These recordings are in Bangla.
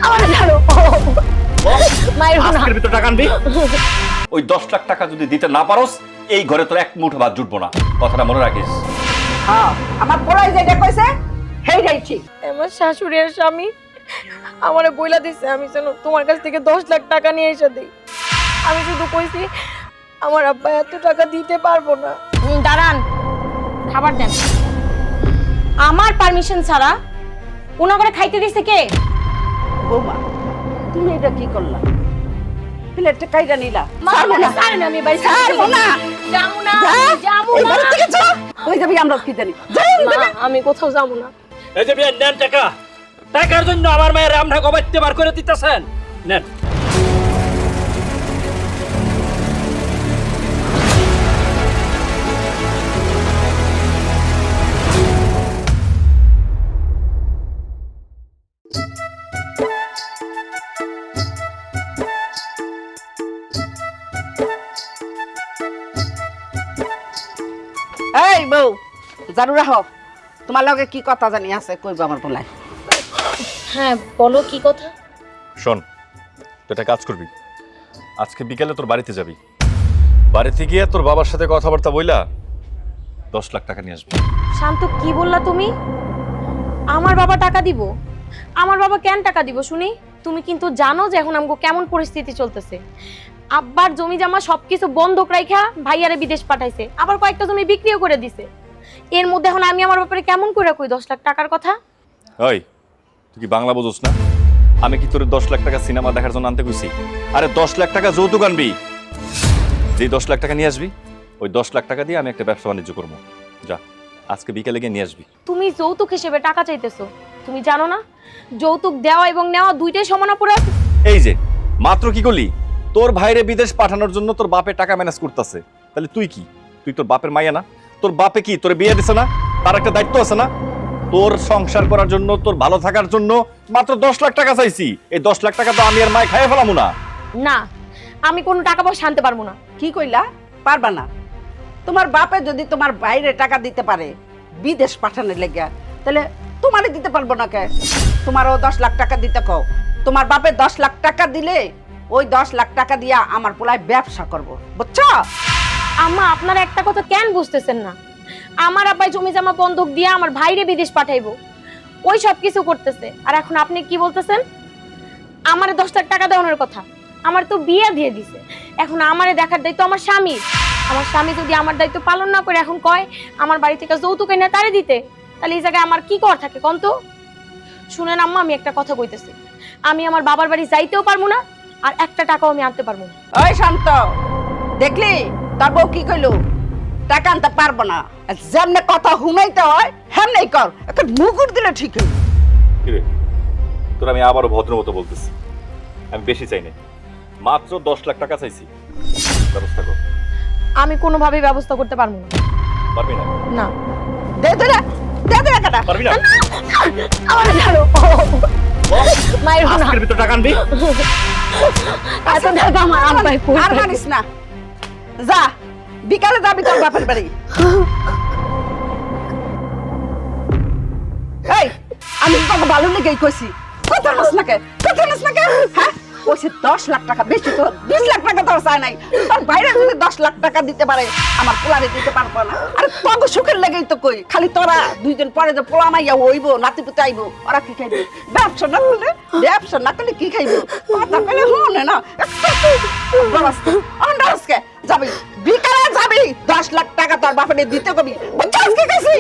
আমার ছাড়ো মায়ের না আজকের ভিতর টাকা আনবি ওই 10 লাখ টাকা যদি দিতে না পারোস এই ঘরে তোর এক মুঠো ভাত জুটবো না কথাটা মনে রাখিস হ্যাঁ আমার পোলাই যেটা কইছে সেইটাই ঠিক। আমার শাশুড়ি আর স্বামী আমারে বইলা দিছে আমি যেন তোমার কাছ থেকে 10 লাখ টাকা নিয়ে এসে দেই। আমি শুধু কইছি আমার আব্বা এত টাকা দিতে পারবো না। দাঁড়ান, খাবার দেন। আমার পারমিশন ছাড়া উনা করে খাইতে দিছে কে? বৌমা তুমি এটা কি করলা? প্লেটটা কাইরা নিলা? মা ছাড়বো না। ছাড়েন, আমি বাড়ি ছাড়বো না। যাবো না, যা। যাবো এই না। বাড়ি থেকে যা। ওই যাবি আমরা কি জানি। যাই মা, আমি কোথাও যাবো না। এই যে বিয়ান নেন টাকা টাকার জন্য আমার মায়ের রামনা কমাইতে বার করে দিতেছেন নেন এই বউ জারু রাখো। তোমার লগে কি কথা জানি আছে কইবা আমার পোলাই। হ্যাঁ বলো, কি কথা? শোন তুই একটা কাজ করবি আজকে বিকেলে তোর বাড়িতে যাবি বাড়িতে গিয়ে তোর বাবার সাথে কথাবার্তা বইলা 10 লাখ টাকা নিয়ে আসবি শান্ত, কি বললা তুমি? আমার বাবা টাকা দিব? আমার বাবা কেন টাকা দিব শুনি? তুমি কিন্তু জানো যে এখন আমগো কেমন পরিস্থিতি চলতেছে। আব্বার জমি জমা সবকিছু বন্ধক রাইখা ভাইয়ারে বিদেশ পাঠাইছে, আবার কয়েকটা জমি বিক্রিও করে দিছে। এর মধ্যে এখন আমি আমার ব্যাপারে কেমন করে কই 10 লাখ টাকার কথা? ওই তুই কি বাংলা বুঝোস না আমি কি তোর 10 লাখ টাকা সিনেমা দেখার জন্য আনতে কইছি আরে 10 লাখ টাকা যৌতুক আনবি যে 10 লাখ টাকা নিয়ে আসবি ওই 10 লাখ টাকা দিয়ে আমি একটা ব্যবসা বাণিজ্য করবো যা আজকে বিকেলে গিয়ে নিয়ে আসবি তুমি যৌতুক হিসেবে টাকা চাইতেছো, তুমি জানো না যৌতুক দেওয়া এবং নেওয়া দুইটাই সমান অপরাধ? এই যে মাত্র কি করলি তোর ভাইরে বিদেশ পাঠানোর জন্য তোর বাপে টাকা ম্যানেজ করতেছে তাহলে তুই কি তুই তোর বাপের মাইয়া না তোর বাপে কি তোর বিয়ে দিছে না তার একটা দায়িত্ব আছে না তোর সংসার করার জন্য তোর ভালো থাকার জন্য মাত্র 10 লাখ টাকা চাইছি এই 10 লাখ টাকা তো আমি আর মায় খাইয়ে ফেলামু না না, আমি কোনো টাকা পয়সা আনতে পারবো না। কি কইলা? পারবা না? তোমার বাপে যদি তোমার বাইরে টাকা দিতে পারে বিদেশ পাঠানোর লেগে তাহলে তোমারে দিতে পারবো না কে? তোমারও 10 লাখ টাকা দিতে কও। তোমার বাপে 10 লাখ টাকা দিলে ওই 10 লাখ টাকা দিয়া আমার পোলায় ব্যবসা করব, বুঝছো? আম্মা, আপনারা একটা কথা কেন বুঝতেছেন না? আমার আব্বাই জমি জমা বন্ধক দিয়ে আমার ভাইরে বিদেশ পাঠাইবো, ওই সব কিছু করতেছে। আর এখন আপনি কি বলতেছেন আমারে 10 লাখ টাকা দেওয়ানোর কথা? আমার তো বিয়ে দিয়ে দিছে, এখন আমারে দেখার দায়িত্ব আমার স্বামী। আমার স্বামী যদি আমার দায়িত্ব পালন না করে এখন কয় আমার বাড়ি থেকে যৌতুক এনে তারে দিতে, তাহলে এই জায়গায় আমার কি কর থাকে কোন তো? শুনেন আম্মা, আমি একটা কথা কইতেছি, আমি আমার বাবার বাড়ি যাইতেও পারবো না, আর একটা টাকাও আমি আনতে পারবো না। ওই শান্ত, দেখলি তোর বউ কি কইলো? টাকা আনতে পারবো না। যেমনে কথা হুনাইতে হয় হেমনেই কর, একটা মুকুট দিলে ঠিক হইবে। কিরে তোর আমি আবারও ভদ্রমতো বলতেছি আমি বেশি চাই না মাত্র 10 লাখ টাকা চাইছি ব্যবস্থা কর আমি কোনোভাবেই ব্যবস্থা করতে পারবো না। পারবি না না। দে দে রে, দে দে টাকাটা। পারবি না আমার ছাড়ো মায়ের না আজকের ভিতর টাকা আনবি এত টাকা আমার আব্বাই কই আর হারিস না, যা বিকালে যাবি তোর বাপের বাড়ি। এই আমি তোকে ভালো লেগেই কইছি, কথা নাস না কে? কথা নাস না কে? হ্যাঁ কইছে 10 লাখ টাকা, বেশি তো 20 লাখ টাকা তো চাই নাই। তোর বাইরে যদি 10 লাখ টাকা দিতে পারে আমার পোলারে দিতে পারবো না। আরে তোকে সুখের লেগেই তো কই, খালি তোরা দুইজন পরে যে পোলা মাইয়া হইবো নাতি পুতে আইবো ওরা কি খাইবে? ব্যবসা না করলে কি খাইবো? কথা কইলে শুনে না অন্ডাসকে যাবি বিকালে যাবি 10 লাখ টাকা তোর বাপের দিতে কবি, বুঝছিস কি কইছি?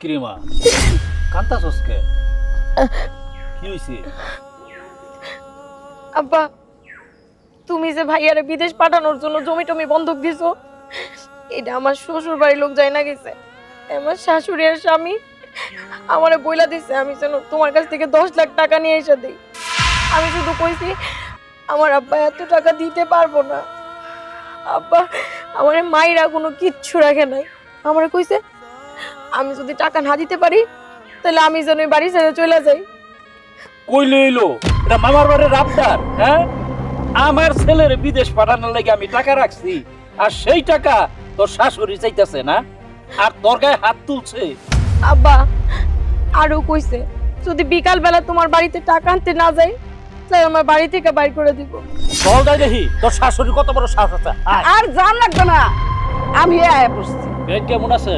কিরিমা কান্তাছস কে? কি হইছে? আব্বা, তুমি যে ভাইয়ারে বিদেশ পাঠানোর জন্য জমি টমি বন্ধক দিছো, এটা আমার শ্বশুর বাড়ির লোক যাই না গেছে। আমার শাশুড়ি আর স্বামী আমারে বইলা দিছে আমি যেন তোমার কাছ থেকে 10 লাখ টাকা নিয়ে এসে দেই। আমি শুধু কইছি আমার আব্বা এত টাকা দিতে পারবো না। আব্বা আমার মাইরা কোনো কিচ্ছু রাখে নাই, আমার কইছে আমি যদি টাকা না দিতে পারি তাহলে আমি যেন ওই বাড়ি ছেড়ে চলে যাই। কই লইলো এটা মামার বাড়ির আবদার? হ্যাঁ, আমার ছেলের বিদেশ পাঠানোর লাগে আমি টাকা রাখছি, আর সেই টাকা তোর শাশুড়ি চাইতেছে না, আর তোর গায়ে হাত তুলছে। আব্বা আরো কইছে যদি বিকাল বেলা তোমার বাড়িতে টাকা আনতে না যাই তাহলে আমার বাড়ি থেকে বাইর করে দিব। চল যাই দেখি তোর শাশুড়ি কত বড় সাহস আছে। আয়। আর জান লাগতো না, আমি আয়া বসছি। বেন কেমন আছে?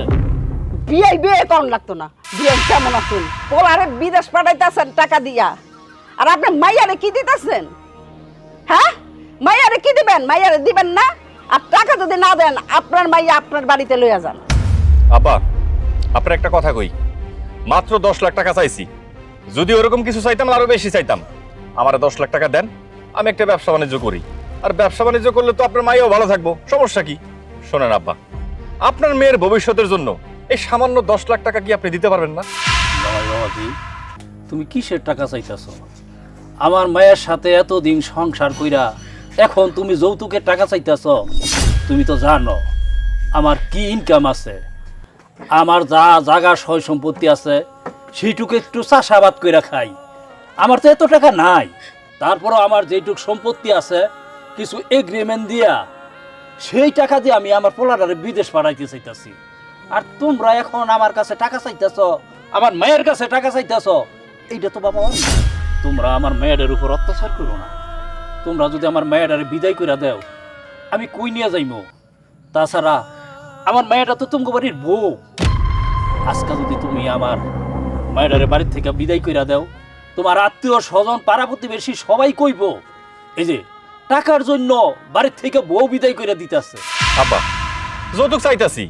বিয়ে কম লাগতো না। বিয়ে কেমন আছেন? পোলারে বিদেশ পাঠাইতেছেন টাকা দিয়া, আর আপনি মাইয়ারে কি দিতেছেন? হ্যাঁ, মাইয়ারে কি দিবেন? মাইয়ারে দিবেন না, আর টাকা যদি না দেন আপনার মাইয়া আপনার বাড়িতে লইয়া যান। আব্বা আপনার একটা কথা কই, মাত্র 10 লাখ টাকা চাইছি। যদি ওরকম কিছু চাইতাম আরো বেশি চাইতাম। আমার 10 লাখ টাকা দেন, আমি একটা ব্যবসা বাণিজ্য করি। আর ব্যবসা বাণিজ্য করলে তো আপনার মাইয়াও ভালো থাকবো, সমস্যা কি? শোনেন আব্বা, আপনার মেয়ের ভবিষ্যতের জন্য এই সামান্য 10 লাখ টাকা কি আপনি দিতে পারবেন না? জামাই বাবাজি, তুমি কিসের টাকা চাইতেছো? আমার মায়ের সাথে এতদিন সংসার কইরা এখন তুমি যৌতুকের টাকা চাইতেছো? তুমি তো জানো আমার কি ইনকাম আছে, আমার যা জায়গা সয় সম্পত্তি আছে সেইটুকু একটু চাষাবাদ কইরা খাই। আমার তো এত টাকা নাই, তারপরও আমার যেটুক সম্পত্তি আছে কিছু এগ্রিমেন্ট দিয়া সেই টাকা দিয়ে আমি আমার পোলাটারে বিদেশ পাঠাইতে চাইতেছি। আর তোমরা এখন আমার কাছে টাকা চাইতেছ, আমার মায়ের কাছে টাকা চাইতেছ, এইটা তো বাবা অন্যায়। তোমরা আমার মেয়েদের উপর অত্যাচার করো না। তোমরা যদি আমার মেয়েটারে বিদায় করে দাও আমি কই নিয়ে যাইমো? তাছাড়া আমার মেয়েটা তো তোমাকে বাড়ির বউ। আজকে যদি তুমি আমার মেয়েটারে বাড়ির থেকে বিদায় করে দাও, তোমার আত্মীয় স্বজন পাড়া প্রতিবেশী সবাই কইব এই যে টাকার জন্য বাড়ির থেকে বউ বিদায় করে দিতেছে। আব্বা যৌতুক চাইতাছি?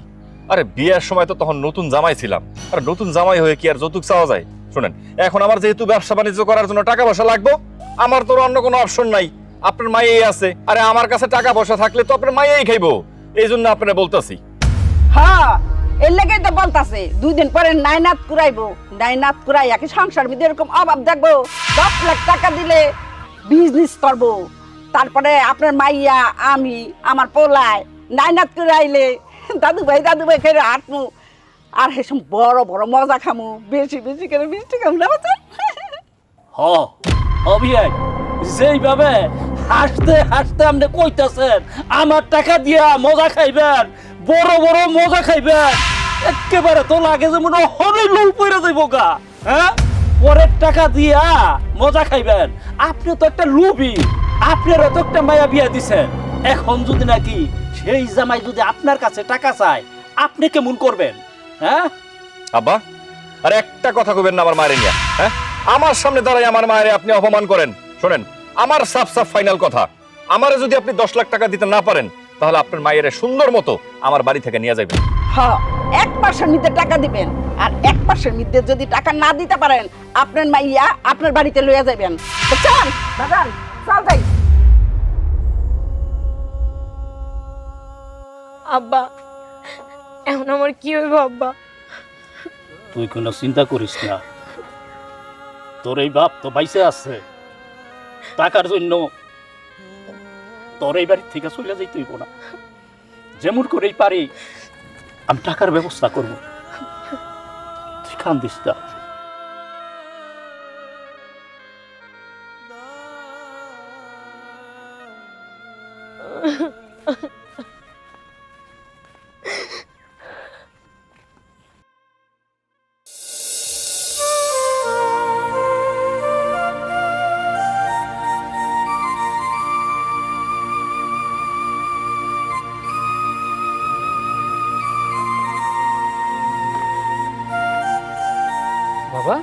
আরে বিয়ের সময় তো তখন নতুন জামাই ছিলাম, আর নতুন জামাই হয়ে কি আর যৌতুক চাওয়া যায়? শুনেন, এখন আমার যেহেতু ব্যবসা বাণিজ্য করার জন্য টাকা পয়সা লাগবে, আমার তো অন্য কোনো অপশন নাই। আপনার মাইয়াই আছে, আরে আমার কাছে টাকা পয়সা থাকলে তো আপনার মাইয়াই খাইবো, এই জন্য আপনারা বলতাছি। হ্যাঁ, এর লেগেই তো বলতাছে 2 দিন পরে নাইনাত কুরাইবো। নাইনাত কুরাইয়া কি সংসার মধ্যে এরকম অভাব দেখবো? 10 লাখ টাকা দিলে বিজনেস করবো, তারপরে আপনার মাইয়া আমি আমার পোলায় নাইনাত কুরাইলে দাদু ভাই করে হাঁটমু, আর হেসম বড় বড় মজা খামু, বেশি বেশি করে মিষ্টি খামু না বাচ্চা? হ অভিয়াই, যেইভাবে হাসতে হাসতে আপনি কইতাছেন আমার টাকা দিয়া মজা খাইবেন, বড় বড় মজা খাইবেন, একেবারে তো লাগে যে মনে হরে লোক পড়ে যাইব গা। হ্যাঁ, পরের টাকা দিয়া মজা খাইবেন? আপনি তো একটা লুবি, আপনারও তো একটা মায়া বিয়া দিছেন। এখন যদি নাকি সেই জামাই যদি আপনার কাছে টাকা চায় আপনি কেমন করবেন? হ্যাঁ আব্বা, আর একটা কথা কইবেন না আমার মায়ের নিয়া। হ্যাঁ, আমার সামনে দাঁড়াই আমার মায়ের আপনি অপমান করেন। শোনেন, আমার সাফ সাফ ফাইনাল কথা, আমারে যদি আপনি 10 লাখ টাকা দিতে না পারেন তাহলে আপনার মায়ের সুন্দর মতো আমার বাড়ি থেকে নিয়ে যাবেন। হ্যাঁ, 1 মাসের মধ্যে টাকা দিবেন, আর 1 মাসের মধ্যে যদি টাকা না দিতে পারেন আপনার মাইয়া আপনার বাড়িতে লইয়া যাবেন। চল বাজান, চল যাই। আব্বা এখন আমার কি হইব আব্বা? তুই কোনো চিন্তা করিস না, তোর এই বাপ তো বাইসে আছে, টাকার জন্য তোর এই বাড়ির থেকে চলে যাইতে হইব না। যেমন করেই পারি আমি টাকার ব্যবস্থা করব, তুই কান্দিস না। বাবা,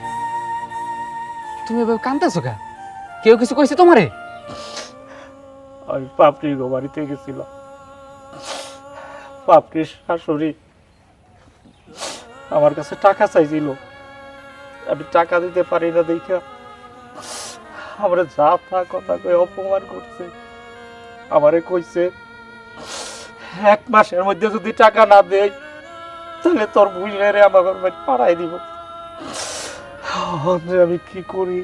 তুমি এভাবে কাঁদতেছো কেন? কেউ কিছু কইছে তোমারে? আমি পাপড়ির বাড়িতে গেছিলাম, পাপড়ির শাশুড়ি আমার কাছে টাকা চাইছিল, আমি টাকা দিতে পারি না দেখা আমার যা তা কথা কয়ে অপমান করছে। আমারে কইছে 1 মাসের মধ্যে যদি টাকা না দেই তাহলে তোর বুঝলে আমার বাড়ি পাড়াই দিব। আমি কি করি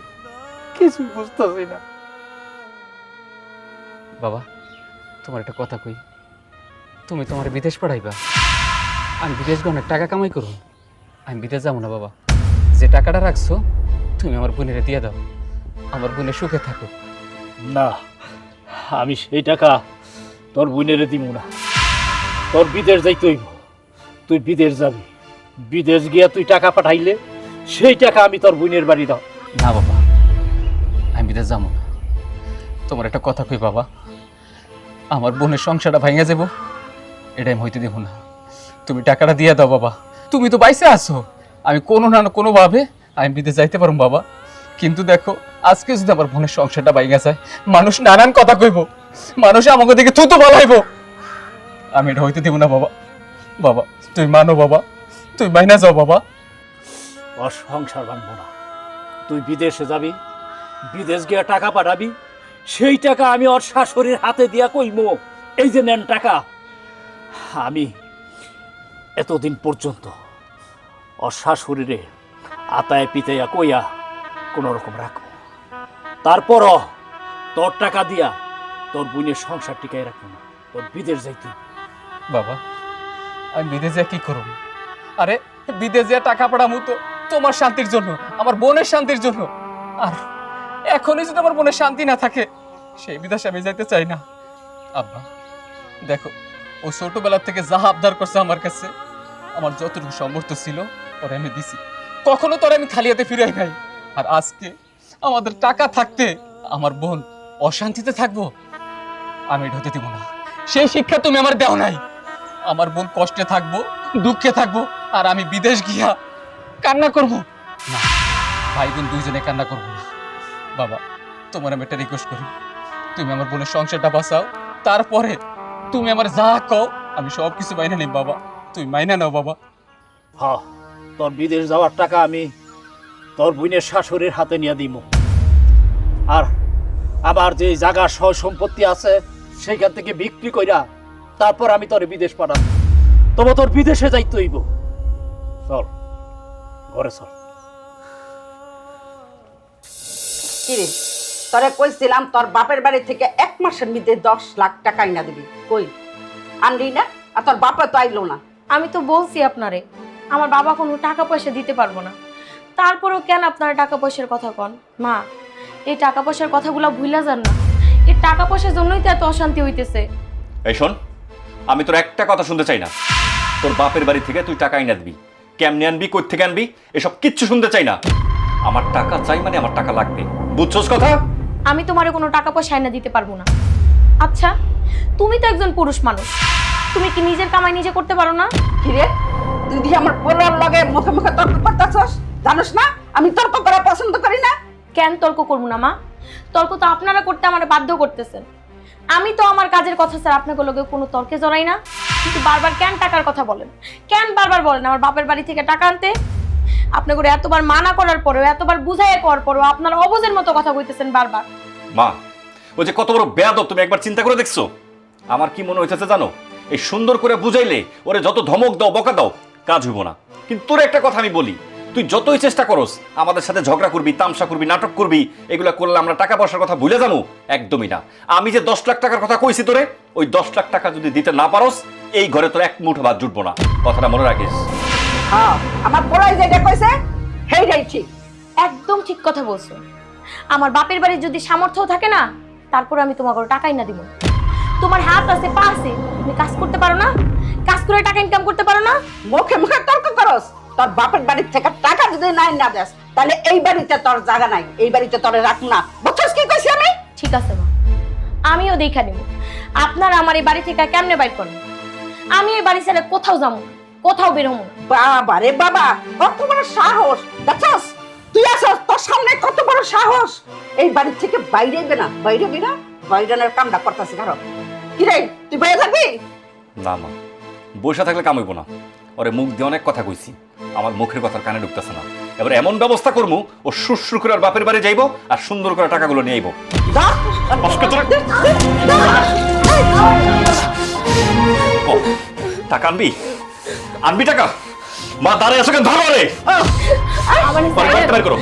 কিছুই বুঝতেছি না। বাবা তোমার একটা কথা কই, তুমি তোমার বিদেশ পড়াইবা, আমি বিদেশ গিয়ে অনেক টাকা কামাই করুন, আমি বিদেশ যাবো না বাবা। যে টাকাটা রাখছো তুমি আমার বোনের দিয়ে দাও, আমার বোনের সুখে থাকো। না, আমি সেই টাকা তোর বোনেরে দিব না। তোর বিদেশ যাইতে হইব, তুই বিদেশ যাবি, বিদেশ গিয়া তুই টাকা পাঠাইলে সেই টাকা আমি তোর বোনের বাড়ি দাও। না বাবা, আমি বিদেশ যাবো না। তোমার একটা কথা কই বাবা, আমার বোনের সংসারটা ভাঙে যাব, এটা আমি হইতে দেব না। তুমি টাকাটা দিয়ে দাও বাবা, তুমি তো বাইসে আছো, আমি কোনো না কোনোভাবে আমি বিদেশ যাইতে পারবো বাবা। কিন্তু দেখো আজকে যদি আমার বোনের সংসারটা ভাঙে যায়, মানুষ নানান কথা কইব, মানুষ আমাকে দেখে থুতু বলাইব, আমি এটা হইতে দেব না বাবা। বাবা তুই মানো বাবা, তুই মাইনা যাও বাবা। ওর সংসার ভাঙবো না। তুই বিদেশে যাবি, বিদেশ গিয়া টাকা পাঠাবি, সেই টাকা আমি ওর শাশুড়ির হাতে দিয়া কইমো, এই যে নেন টাকা। আমি এতদিন পর্যন্ত ওর শাশুড়িরে আতায় পিতাইয়া কইয়া কোনো রকম রাখবো, তারপরও তোর টাকা দিয়া তোর বোনের সংসার টিকাই রাখবো না, তোর বিদেশ যাইতে। বাবা আমি বিদেশে কি করব? আরে বিদেশে টাকা পাঠামু তো তোমার শান্তির জন্য, আমার বোনের শান্তির জন্য। আর এখনই যদি আমার বোনের শান্তি না থাকে, সেই বিদেশে আমি যাইতে চাই না। আব্বা দেখো, ও ছোটবেলা থেকে যা আবদার করছে আমার কাছে, আমার যতটুকু সামর্থ্য ছিল ওরে আমি দিছি, কখনো তোর আমি খালি হাতে ফিরাই নাই। আর আজকে আমাদের টাকা থাকতে আমার বোন অশান্তিতে থাকবো, আমি এটা হতে দিব না। সেই শিক্ষা তুমি আমার দেও নাই। আমার বোন কষ্টে থাকবো, দুঃখে থাকবো, আর আমি বিদেশ গিয়া কান্না করব না। ভাই বোন দুইজনে কান্না করবো না। বাবা তোমার আমি একটা রিকোয়েস্ট করি, তুমি আমার বোনের সংসারটা বাঁচাও, তারপরে তুমি আমার যা কও আমি সব কিছু মাইনা নিব বাবা। তুমি মাইনা নাও বাবা। হ্যাঁ, তোর বিদেশ যাওয়ার টাকা আমি তোর বোনের শাশুড়ির হাতে নিয়ে দিব। আর আবার যে জায়গা সহ সম্পত্তি আছে সেইখান থেকে বিক্রি কইরা তারপর আমি তোর বিদেশ পাঠাবো। তবে তোর বিদেশে যাইতে হইব। চল ঘরে চল। কিরে তোরে কইছিলাম তোর বাপের বাড়ি থেকে 1 মাসের মধ্যে 10 লাখ টাকা আইনা দিবি, কই আনলি না? আর তোর বাপা তো আইলো না। আমি তো বলছি আপনারে আমার বাবা কোনো টাকা পয়সা দিতে পারবো না, তারপরেও কেন আপনারা টাকা পয়সার কথা কন? মা, এই টাকা পয়সার কথাগুলো ভুলা যান না, এই টাকা পয়সার জন্যই তো এত অশান্তি হইতেছে। এই শোন, আমি তোর একটা কথা শুনতে চাই না। তোর বাপের বাড়ি থেকে তুই টাকা এনে দিবি, কেমনে আনবি, কই থেকে আনবি, এসব কিচ্ছু শুনতে চাই না। আমার টাকা চাই মানে আমার টাকা লাগবে, বুঝছস কথা? আমি তোমারে কোনো টাকা পয়সা এনে দিতে পারবো না। আচ্ছা, তুমি তো একজন পুরুষ মানুষ, তুমি কি নিজের কামাই নিজে করতে পারো না? কিরে তুই দিয়ে আমার পোলার লগে মুখে মুখে তর্ক করতেছস? জানোস না আমি তর্ক করা পছন্দ করি না। কেন তর্ক করবো না মা? তর্ক তো আপনারা করতে আমার বাধ্য করতেছেন। আমি তো আমার কাজের কথা স্যার আপনাকে লগে কোনো তর্কে জড়াই না, কিন্তু বারবার কেন টাকার কথা বলেন? কেন বারবার বলেন আমার বাপের বাড়ি থেকে টাকা আনতে? আপনাকে এতবার মানা করার পরেও, এতবার বুঝাইয়া করার পরেও আপনারা অবুঝের মতো কথা কইতেছেন বারবার। মা, ও যে কত বড় বেয়াদব তুমি একবার চিন্তা করে দেখছো? আমার কি মনে হইতেছে জানো, এই সুন্দর করে বুঝাইলে ওরে যত ধমক দাও বকা দাও কাজ হইব না। কিন্তু তোর একটা কথা আমি বলি, তুই যতই চেষ্টা করস আমাদের সাথে ঝগড়া করবি, তামসা করবি, নাটক করবি, এগুলা করলে আমরা টাকা পয়সার কথা ভুলে যাবো? একদমই না। আমি যে 10 লাখ টাকার কথা কইছি তোরে, ওই 10 লাখ টাকা যদি দিতে না পারস, এই ঘরে তোর এক মুঠো ভাত জুটবো না, কথাটা মনে রাখিস। হ্যাঁ আমার পোলাই যেটা কইছে সেইটাই ঠিক। একদম ঠিক কথা বলছো। আমার বাপের বাড়ির যদি সামর্থ্য থাকে না, তারপরে আমি তোমাকে টাকাই না দিব। তোমার হাত আছে, পা আছে, তুমি কাজ করতে পারো না? কাজ করে টাকা ইনকাম করতে পারো না? মুখে মুখে তর্ক করস। তোর বাপের বাড়ি থেকে টাকা যদি নাই না দেস, তাহলে এই বাড়িতে তোর জায়গা নাই, এই বাড়িতে তোরে রাখ না। বুঝছস কি কইছি আমি? ঠিক আছে মা, আমিও দেখা নেব আপনারা আমার এই বাড়ি থেকে কেমনে বাইর করেন। আমি এই বাড়ি ছেড়ে কোথাও যাবো না, কোথাও বের হবো না। বাবা রে বাবা, কত বড় সাহস! দেখছস তুই আসস, তোর সামনে কত বড় সাহস! এই বাড়ি থেকে বাইরে বে না, বাইরে বে না, বাইরেনের কামটা করতেছে কারো। কি রে তুই বাইরে থাকবি? না মা, বসে থাকলে কাম হইব না। ওরে মুখ দিয়ে অনেক কথা কইছি, আমার মুখের কথা কানে ঢুকতেছে না। এবার এমন ব্যবস্থা করবো ও সুরসুর করে ওর বাপের বাড়ি যাইবো আর সুন্দর করে টাকাগুলো নিয়ে আইবো। টাকা আনবি, আনবি টাকা? মা দাঁড়ায় আছো কেন? ধরো রে, আমার বের করো।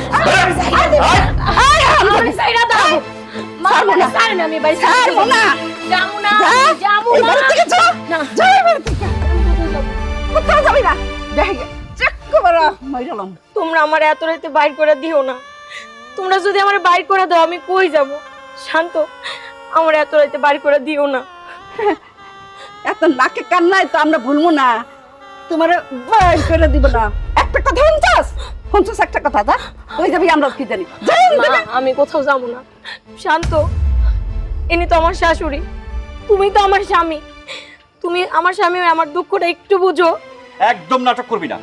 সাইরা দাও। মা ছাড়বো না। ছাড়েন, আমি বাড়ি ছাড়বো না। যাবো না, যা। যাবো এই না। বাড়ি থেকে যা। না। যা এই বাড়ি থেকে। কোথাও যাবি না। দেখে চেক করে মাইরালাম। তোমরা আমার এত রাতে বাইর করে দিও না। তোমরা যদি আমার বাইর করে দাও আমি কই যাব? শান্ত, আমার এত রাতে বাইর করে দিও না। এত নাকে কান্নায় তো আমরা ভুলবো না। তোমার বাইর করে দিব না। একটা কথা শুনছস একটা কথা যা। তুই যাবি আমরা কি জানি। যা এখান না, থেকে। আমি কোথাও যাব না। শান্ত, ইনি তো আমার শাশুড়ি, তুমি তো আমার স্বামী। তুমি আমার স্বামী হয়ে আমার দুঃখটা একটু বুঝো। একদম নাটক করবি না।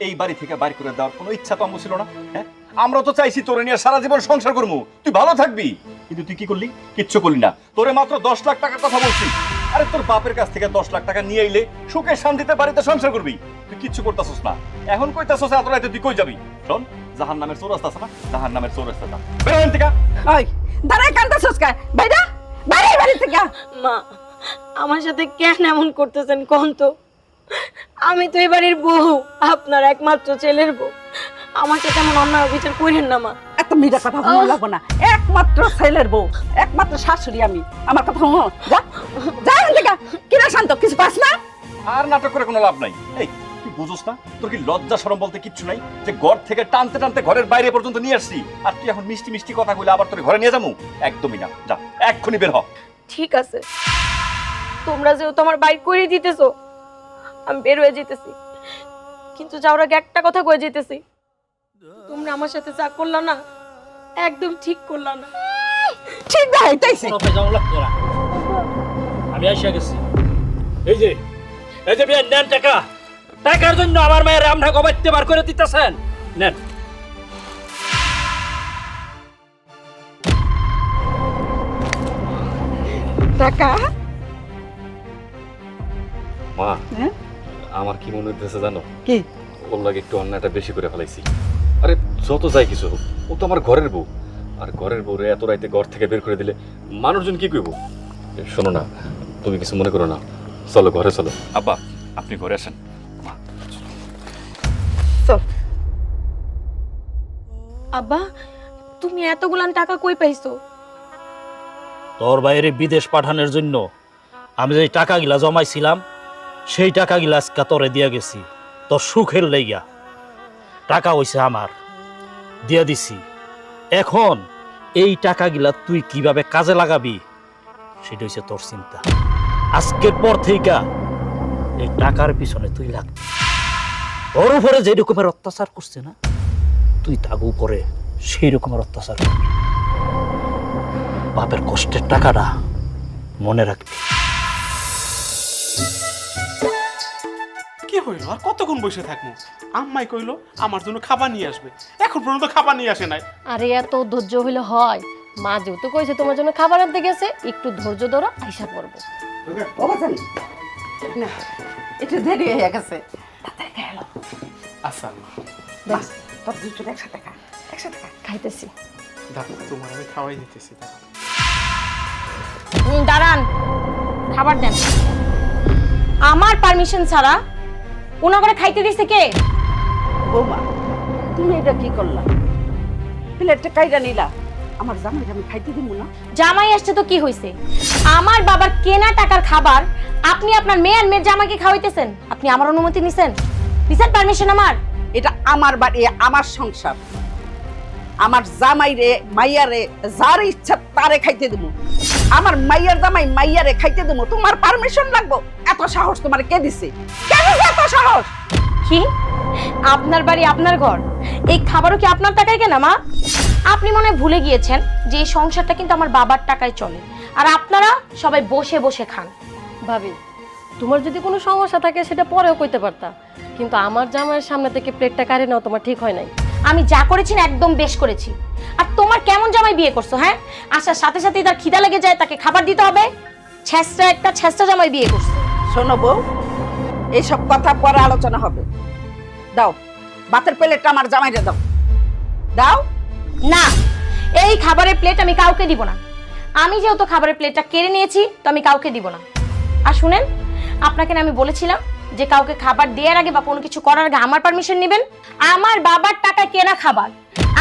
এই বাড়ি থেকে বাইর করে দেওয়ার কোনো ইচ্ছা তো আমার ছিল না। হ্যাঁ, আমরা তো চাইছি তোরে নিয়ে সারা জীবন সংসার করবো, তুই ভালো থাকবি। কিন্তু তুই কি করলি? কিচ্ছু করলি না। তোরে মাত্র 10 লাখ টাকার কথা বলছি। আরে তোর বাপের কাছ থেকে 10 লাখ টাকা নিয়ে আইলে সুখে শান্তিতে বাড়িতে সংসার করবি। তুই কিচ্ছু করতেছস না। এখন কইতাছস এত রাতে তুই কই যাবি? শোন, জাহান্নামের চৌরাস্তা আছে না, জাহান্নামের চৌরাস্তাটা বের হইন থেকে। ওই দাঁড়ায় কান্দছস কা? বাইরা বাইরে বাড়ি থেকে। মা, আমার সাথে কেন এমন করতেছেন কোন তো? আমি তো এই বাড়ির বউ, আপনার একমাত্র ছেলের বউ। আমার সাথে এমন অন্যায় বিচার করেন না মা। এত মিঠা কথা ভালো লাগবে না। একমাত্র ছেলের বউ, একমাত্র শাশুড়ি আমি। আমার কথা শুনো। যা যা এখান থেকে। কিরা শান্ত, কিছু পাস না? আর নাটক করে কোনো লাভ নাই। এই তুই বুঝোস না? তোর কি লজ্জা শরম বলতে কিচ্ছু নাই? যে ঘর থেকে টানতে টানতে ঘরের বাইরে পর্যন্ত নিয়ে আসছি, আর তুই এখন মিষ্টি মিষ্টি কথা কইলে আবার তোর ঘরে নিয়ে যাবো? একদমই না। যা এক্ষুনি বের হ। ঠিক আছে, তোমরা যেহেতু আমার বাইর করে দিতেছো, আমি বের হয়ে যেতেছি। কিন্তু যাওয়ার আগে একটা কথা কয়ে যেতেছি, তোমরা আমার সাথে যা করলা না, একদম ঠিক করলা না। ঠিক দেখাইতেছি। কোনো যাওয়া লাগতো না। আমি আইসা গেছি। এই যে বিয়ে নেন টাকা। টাকার জন্য আমার মায়ের রামঢা গবাইতে বার করে দিতেছেন। নেন। টাকা মা, হ্যাঁ? আমার কি মনে হইতেছে জানো? কি? ওর লাগে একটু অন্যায়টা বেশি করে ফেলাইছি। আরে যত যাই কিছু হোক, ও তো আমার ঘরের বউ। আর ঘরের বউ এত রাইতে ঘর থেকে বের করে দিলে মানুষজন কি কইব? শোনো না, তুমি কিছু মনে করো না, চলো ঘরে চলো। আব্বা, আপনি ঘরে আসেন। চল। আব্বা, তুমি এতগুলান টাকা কই পাইছো? তোর বাইরে বিদেশ পাঠানোর জন্য আমি যে টাকাগুলা জমাইছিলাম, সেই টাকাগুলা আজকে তোরে দিয়া গেছি তোর সুখের লাইগা। টাকা হইছে আমার, দিয়া দিছি। এখন এই টাকাগুলা তুই কিভাবে কাজে লাগাবি সেটা হইছে তোর চিন্তা। আজকের পর থেকে এই টাকার পিছনে তুই লাগবি। তোর উপরে যে রকমের অত্যাচার করছে না, তুই তার উপরে সেই রকমের অত্যাচার করবি। বাপের কষ্টের টাকাটা মনে রাখবি। কি হইল? আর কতক্ষণ বসে থাকবো? আম্মাই কইলো আমার জন্য খাবার নিয়ে আসবে, এখন পর্যন্ত খাবার নিয়ে আসে নাই। আরে এত ধৈর্য হইলে হয়? মা যেহেতু কইছে তোমার জন্য খাবার আনতে গেছে, একটু ধৈর্য ধরো, আইসা পড়বো। ও বাজান না, একটু দেরি হয়ে গেছে। তাড়াতাড়ি খেয়ে এলো। আচ্ছা আম্মা, বাস, তোর দুজন একসাথে খা, একসাথে খা। খাইতেছি। দেখো তোমার আমি খাওয়াই দিতেছি। দাঁড়ান, খাবার দেন। আমার পারমিশন ছাড়া ওনা করে খাইতে দিছে কে? বৌমা, তুমি এটা কি করলা? প্লেটটা কাইরা নিলা। আমার জামাইকে আমি খাইতে দিব না? জামাই আসছে তো কি হইছে? আমার বাবার কেনা টাকার খাবার আপনি আপনার মেয়ে আর মেয়ের জামাইকে খাওয়াইতেছেন। আপনি আমার অনুমতি নিছেন? দিছেন পারমিশন আমার? এটা আমার বাড়ি, আমার সংসার। আমার জামাই রে, মাইয়া রে, যার ইচ্ছা তারে খাইতে দেবো। আমার মাইয়ার জামাই মাইয়ারে খাইতে দেবো, তোমার পারমিশন লাগবো? এত সাহস তোমার কে দিছে? কে দিছে এত সাহস? কি? আপনার বাড়ি, আপনার ঘর, এই খাবারও কি আপনার টাকায় কেনা মা? আপনি মনে হয় ভুলে গিয়েছেন যে এই সংসারটা কিন্তু আমার বাবার টাকায় চলে, আর আপনারা সবাই বসে বসে খান। ভাবি, তোমার যদি কোনো সমস্যা থাকে সেটা পরেও কইতে পারতা, কিন্তু আমার জামাইয়ের সামনে থেকে প্লেটটা কাড়ে নাও তোমার ঠিক হয় নাই। আমি যা করেছি না একদম বেশ করেছি। আর তোমার কেমন জামাই বিয়ে করছো? হ্যাঁ, আসার সাথে সাথেই তার খিদা লেগে যায়, তাকে খাবার দিতে হবে। ছেঁচড়া একটা ছেঁচড়া জামাই বিয়ে করছো। শোনো বউ, এইসব কথা পরে আলোচনা হবে। দাও ভাতের প্লেটটা আমার জামাইরে দাও। দাও। না, এই খাবারের প্লেট আমি কাউকে দিব না। আমি যেহেতু খাবারের প্লেটটা কেড়ে নিয়েছি, তো আমি কাউকে দিব না। আর শুনেন, আপনাকে না আমি বলেছিলাম যে কাউকে খাবার দেওয়ার আগে বা কোনো কিছু করার আগে আমার পারমিশন নেবেন? আমার বাবার টাকা কেনা খাবার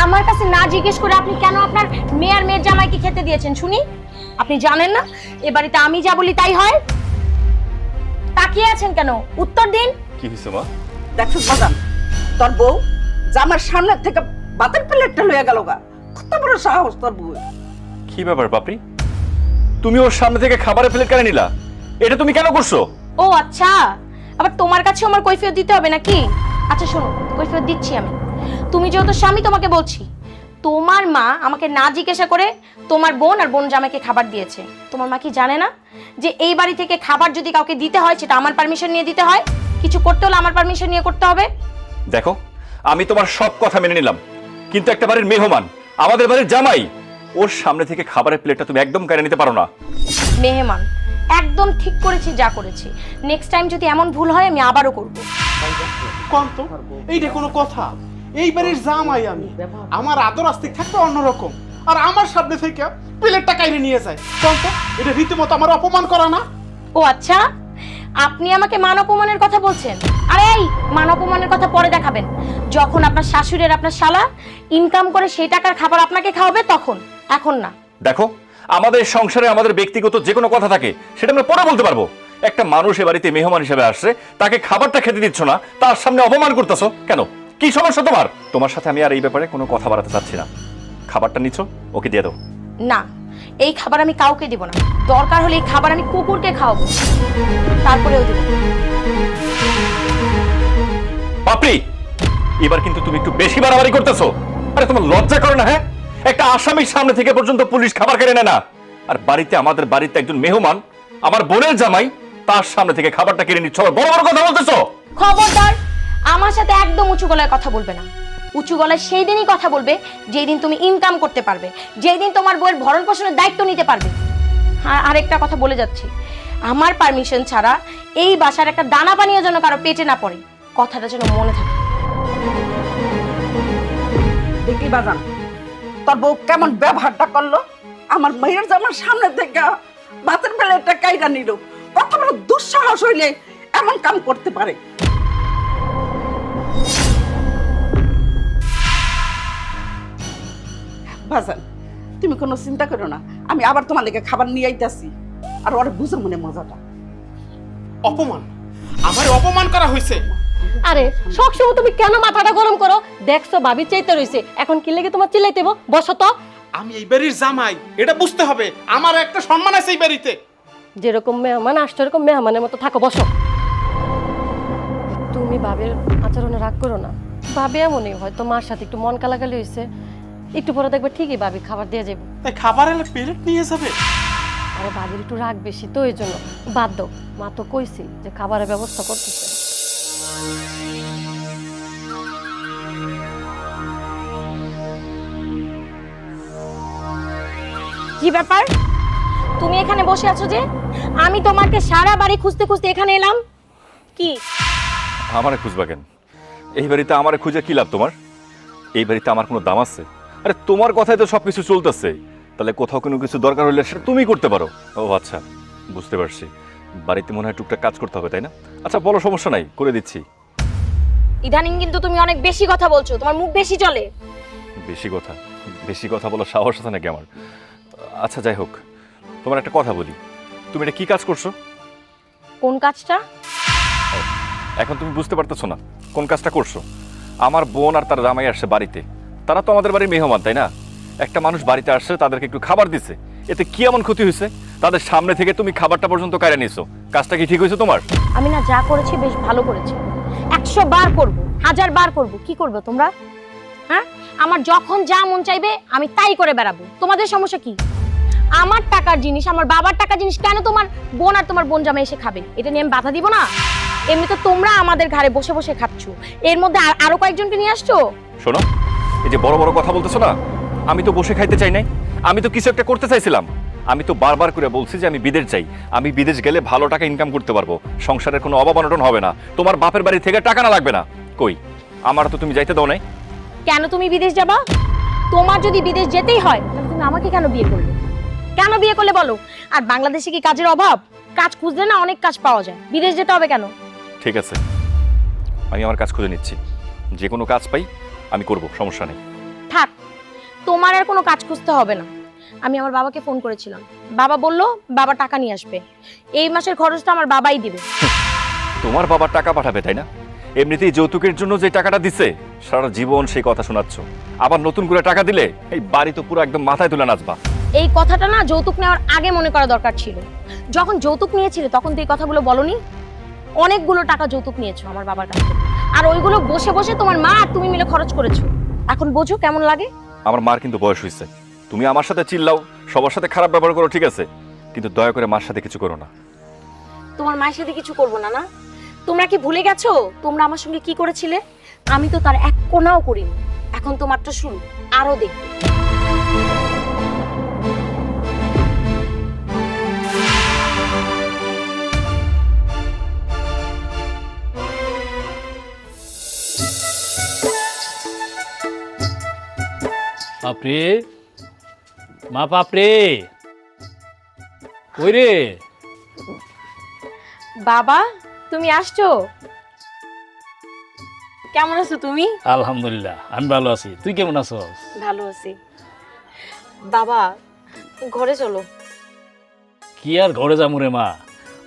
আমার কাছে না জিজ্ঞেস করে আপনি কেন আপনার মেয়ের জামাইকে খেতে দিয়েছেন শুনি? আপনি জানেন না এ বাড়িতে আমি যা বলি তাই হয়? তাকিয়ে আছেন কেন? উত্তর দিন। কি হয়েছে মা? দেখছো বাজান, তোর বউ জামার সামনে থেকে ভাতের প্লেটটা লইয়া গেল গা। কত বড় সাহস তোর বউ! কি ব্যাপার পাপড়ি, তুমি ওর সামনে থেকে খাবারের প্লেট কেন নিলা? এটা তুমি কেন করছো? ও আচ্ছা, আবার তোমার কাছে আমার কৈফিয়ত দিতে হবে নাকি? আচ্ছা শোনো, কৈফিয়ত দিচ্ছি আমি। তুমি যেহেতু স্বামী, তোমাকে বলছি, তোমার মা আমাকে না জিজ্ঞাসা করে তোমার বোন আর বোন জামাইকে খাবার দিয়েছে। তোমার মা কি জানে না যে এই বাড়ি থেকে খাবার যদি কাউকে দিতে হয় সেটা আমার পারমিশন নিয়ে দিতে হয়? কিছু করতে হলে আমার পারমিশন নিয়ে করতে হবে। দেখো, আমি তোমার সব কথা মেনে নিলাম, কিন্তু একটা বাড়ির মেহমান, আমাদের বাড়ির জামাই, ওর সামনে থেকে খাবারের প্লেটটা তুমি একদম কেড়ে নিতে পারো না। মেহমান, একদম ঠিক করেছি যা করেছি। নেক্সট টাইম যদি এমন ভুল হয় আমি আবারও করব। কোন তো এইটা কোনো কথা? এইবারের জামাই আমি, আমার আদর আস্তিক থাকবে অন্যরকম, আর আমার সামনে থেকে প্লেটটা কাইরে নিয়ে যায়। কোন তো এটা রীতিমতো আমার অপমান করা না? ও আচ্ছা, আপনি আমাকে মান অপমানের কথা বলছেন? আরে এই মান অপমানের কথা পরে দেখাবেন, যখন আপনার শাশুড়ির আপনার শালা ইনকাম করে সেই টাকার খাবার আপনাকে খাওয়াবে তখন, এখন না। দেখো, আমাদের সংসারে আমাদের ব্যক্তিগত যে কোনো কথা থাকে সেটা আমরা পরে বলতে পারবো। একটা মানুষ এ বাড়িতে মেহমান হিসেবে আসছে, তাকে খাবারটা খেতে দিচ্ছ না, তার সামনে অপমান করতেছো কেন? কি সমস্যা তোমার? তোমার সাথে আমি আর এই ব্যাপারে কোনো কথা বাড়াতে চাচ্ছি না। খাবারটা নিচ্ছ, ওকে দিয়ে দাও। না, এই খাবার আমি কাউকে দিব না। দরকার হলে এই খাবার আমি কুকুরকে খাওয়াবো, তারপরেও দেব। পাপড়ি, এবার কিন্তু তুমি একটু বেশি বাড়াবাড়ি করতেছো। আরে তোমার লজ্জা করে না? হ্যাঁ, একটা আসামির সামনে থেকে পর্যন্ত পুলিশ খাবার কেড়ে নেয় না, আর বাড়িতে, আমাদের বাড়িতে একজন মেহমান, আমার বোনের জামাই, তার সামনে থেকে খাবারটা কেড়ে নিচ্ছ, আবার বড় বড় কথা বলতেছো। খবরদার, আমার সাথে একদম উঁচু গলায় কথা বলবে না। উঁচু গলায় সেই দিনই কথা বলবে যেই দিন তুমি ইনকাম করতে পারবে, যেই দিন তোমার বউয়ের ভরণ পোষণের দায়িত্ব নিতে পারবে। আরেকটা কথা বলে যাচ্ছি, আমার পারমিশন ছাড়া এই বাসার একটা দানা পানীয় যেন কারো পেটে না পড়ে, কথাটা যেন মনে থাকে। দেখি বাজান, তোর বউ কেমন ব্যবহারটা করলো। আমার মেয়ের জামার সামনে থেকে ভাতের প্লেটটা কাইরা নিল। কত বড় দুঃসাহস হইলে এমন কাম করতে পারে। বাজান, তুমি কোনো চিন্তা করো না, আমি আবার তোমার লেগে খাবার নিয়ে আইতাছি, আর ওর বুঝো মনে মজাটা। অপমান, আমার অপমান করা হয়েছে। আরে সবসময় তুমি কেন মাথাটা গরম করো? দেখছো ভাবি চাইতে রইছে, এখন কি লেগে তোমার চিল্লাইতেব? বসো তো। আমি এই বাড়ির জামাই, এটা বুঝতে হবে। আমার একটা সম্মান আছে এই বাড়িতে। যেরকম মেহমান আসছো এরকম মেহমানের মতো থাকো, বসো। তুমি ভাবের আচরণে রাগ করো না। ভাবে এমনই, হয়তো মার সাথে একটু মন কালাকালি হয়েছে, একটু পরে দেখবে ঠিকই ভাবি খাবার দিয়ে যাবো। তাই খাবার এলে প্লেট নিয়ে যাবে? আরে ভাবির একটু রাগ বেশি তো, এই জন্য বাদ দাও। মা তো কইছি যে খাবারের ব্যবস্থা করতেছে। কি ব্যাপার, তুমি এখানে বসে আছো যে? আমি তোমাকে সারা বাড়ি খুঁজতে খুঁজতে এখানে এলাম। কি আমারে খুঁজবা কেন? এই বাড়িতে আমারে খুঁজে কি লাভ তোমার? এই বাড়িতে আমার কোনো দাম আছে? আরে তোমার কথাই তো সবকিছু চলতেছে, তাহলে কোথাও কোনো কিছু দরকার হলে সেটা তুমি করতে পারো। ও আচ্ছা, বুঝতে পারছি, বাড়িতে মনে হয় টুকটাক কাজ করতে হবে, তাই না? আচ্ছা বলো, সমস্যা নাই, করে দিচ্ছি। ইদানিং কিন্তু তুমি অনেক বেশি কথা বলছো, তোমার মুখ বেশি চলে। বেশি কথা বলার সাহস আছে নাকি আমার? আচ্ছা যাই হোক, তোমার একটা কথা বলি, তুমি এটা কি কাজ করছো? কোন কাজটা? এখন তুমি বুঝতে পারতেছো না কোন কাজটা করছো? আমার বোন আর তার জামাই আসছে বাড়িতে, তারা তো আমাদের বাড়ির মেহমান, তাই না? একটা মানুষ বাড়িতে আসছে, তাদেরকে একটু খাবার দিছে, এতে কি এমন ক্ষতি হয়েছে? তাদের সামনে থেকে তুমি খাবারটা পর্যন্ত কেড়ে নিছো, কাজটা কি ঠিক হয়েছে তোমার? আমি না যা করেছি বেশ ভালো করেছি, 100 বার করব, 1000 বার করব। কি করবে তোমরা? হ্যাঁ, আমার যখন যা মন চাইবে আমি তাই করে বেড়াবো, তোমাদের সমস্যা কি? আমার টাকার জিনিস, আমার বাবার টাকার জিনিস কেন তোমার বোন আর তোমার বোন জামাই এসে খাবে? এটা নিয়ে আমি বাধা দিব না? এমনি তো তোমরা আমাদের ঘরে বসে বসে খাচ্ছ, এর মধ্যে আরো কয়েকজনকে নিয়ে আসছো। শোনো, এই যে বড় বড় কথা বলতেছো না, আমি তো বসে খাইতে চাই নাই, আমি তো কিছু একটা করতে চাইছিলাম। আমি তো বারবার করে বলছি যে আমি বিদেশ যাই, আমি বিদেশ গেলে ভালো টাকা ইনকাম করতে পারবো, সংসারের কোনো অভাব অনটন হবে না, তোমার বাপের বাড়ি থেকে টাকা না লাগবে না। কই, আমার তো তুমি যাইতে দাও নাই। কেন তুমি বিদেশ যাবা? তোমার যদি বিদেশ যেতেই হয় তাহলে তুমি আমাকে কেন বিয়ে করলে? কেন বিয়ে করলে বলো? আর বাংলাদেশে কি কাজের অভাব? কাজ খুঁজলে না অনেক কাজ পাওয়া যায়, বিদেশ যেতে হবে কেন? ঠিক আছে, আমি আমার কাজ খুঁজে নিচ্ছি। যে কোনো কাজ পাই আমি করব, সমস্যা নেই। থাক, তোমার আর কোনো কাজ খুঁজতে হবে না। আমি আমার বাবাকে ফোন করেছিলাম, বাবা বলল বাবা টাকা নিয়ে আসবে, এই মাসের খরচটা আমার বাবাই দিবে। তোমার বাবা টাকা পাঠাবে তাই না? এমনিতেই যৌতুকের জন্য যে টাকাটা দিছে সারা জীবন সেই কথা শোনাচ্ছ, আবার নতুন করে টাকা দিলে এই বাড়ি তো পুরো একদম মাথায় তুলে নাচবা। এই কথাটা না যৌতুক নেওয়ার আগে মনে করা দরকার ছিল। যখন যৌতুক নিয়েছিলে তখন তো এই কথাগুলো বলনি। অনেকগুলো টাকা যৌতুক নিয়েছো আমার বাবার কাছ থেকে, আর ওইগুলো বসে বসে তোমার মা আর তুমি মিলে খরচ করেছো। এখন বোঝো কেমন লাগে? আমার মার কিন্তু বয়স হয়েছে, তুমি আমার সাথে চিল্লাও, সবার সাথে খারাপ ব্যবহার করো, ঠিক আছে, কিন্তু দয়া করে মার সাথে কিছু করো না। তোমার মায়ের সাথে কিছু করবো না? না, তোমরা কি ভুলে গেছো তোমরা আমার সঙ্গে কি করেছিলে? আমি তো তার এক কোনাও করিনি। এখন তো মাত্র শুরু, আরো দেখবে। বাপরে মা, বাপরে কই রে? বাবা, তুমি আসছো? কেমন আছো তুমি? আলহামদুলিল্লাহ, আমি ভালো আছি। তুই কেমন আছস? ভালো আছি। বাবা, ঘরে চলো। কি আর ঘরে যাবো রে মা,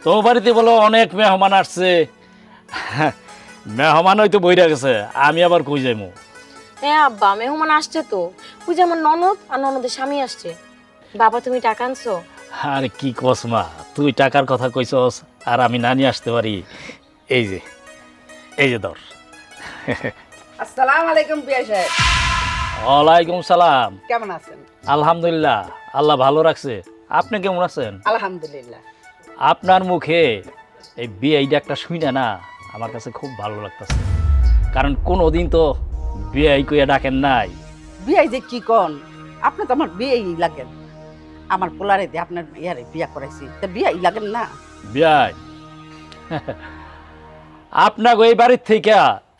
তোমার বাড়িতে বলো অনেক মেহমান আসছে। মেহমান হয়তো বইরা গেছে, আমি আবার কই যাইমু? হ্যাঁ আব্বা, মেহমান আসছে তো। ওই যে আমার ননদ আর ননদের স্বামী আসছে। বাবা, তুমি টাকা আনছো? আরে কি কস মা, তুই টাকার কথা কইছস আর আমি না নিয়ে আসতে পারি? এই যে, এই যে ধর। আসসালামু আলাইকুম বিয়া সাহেব, ওয়ালাইকুম সালাম। কেমন আছেন? আলহামদুলিল্লাহ, আল্লাহ ভালো রাখছে। আপনি কেমন আছেন? আলহামদুলিল্লাহ। আপনার মুখে এই বিয়ে ডাকটা শুনে না আমার কাছে খুব ভালো লাগতেছে, কারণ কোনোদিন তো বিয়ে কইয়া ডাকেন নাই। বিয়ে যে কি কন, আপনি তো আমার বিয়েই লাগেন। আমার পোলারে দিয়ে আপনার ইয়ারে বিয়া করাইছি, তা বিয়েই লাগেন না? বিয়াই আপনাকে এই বাড়ির থেকে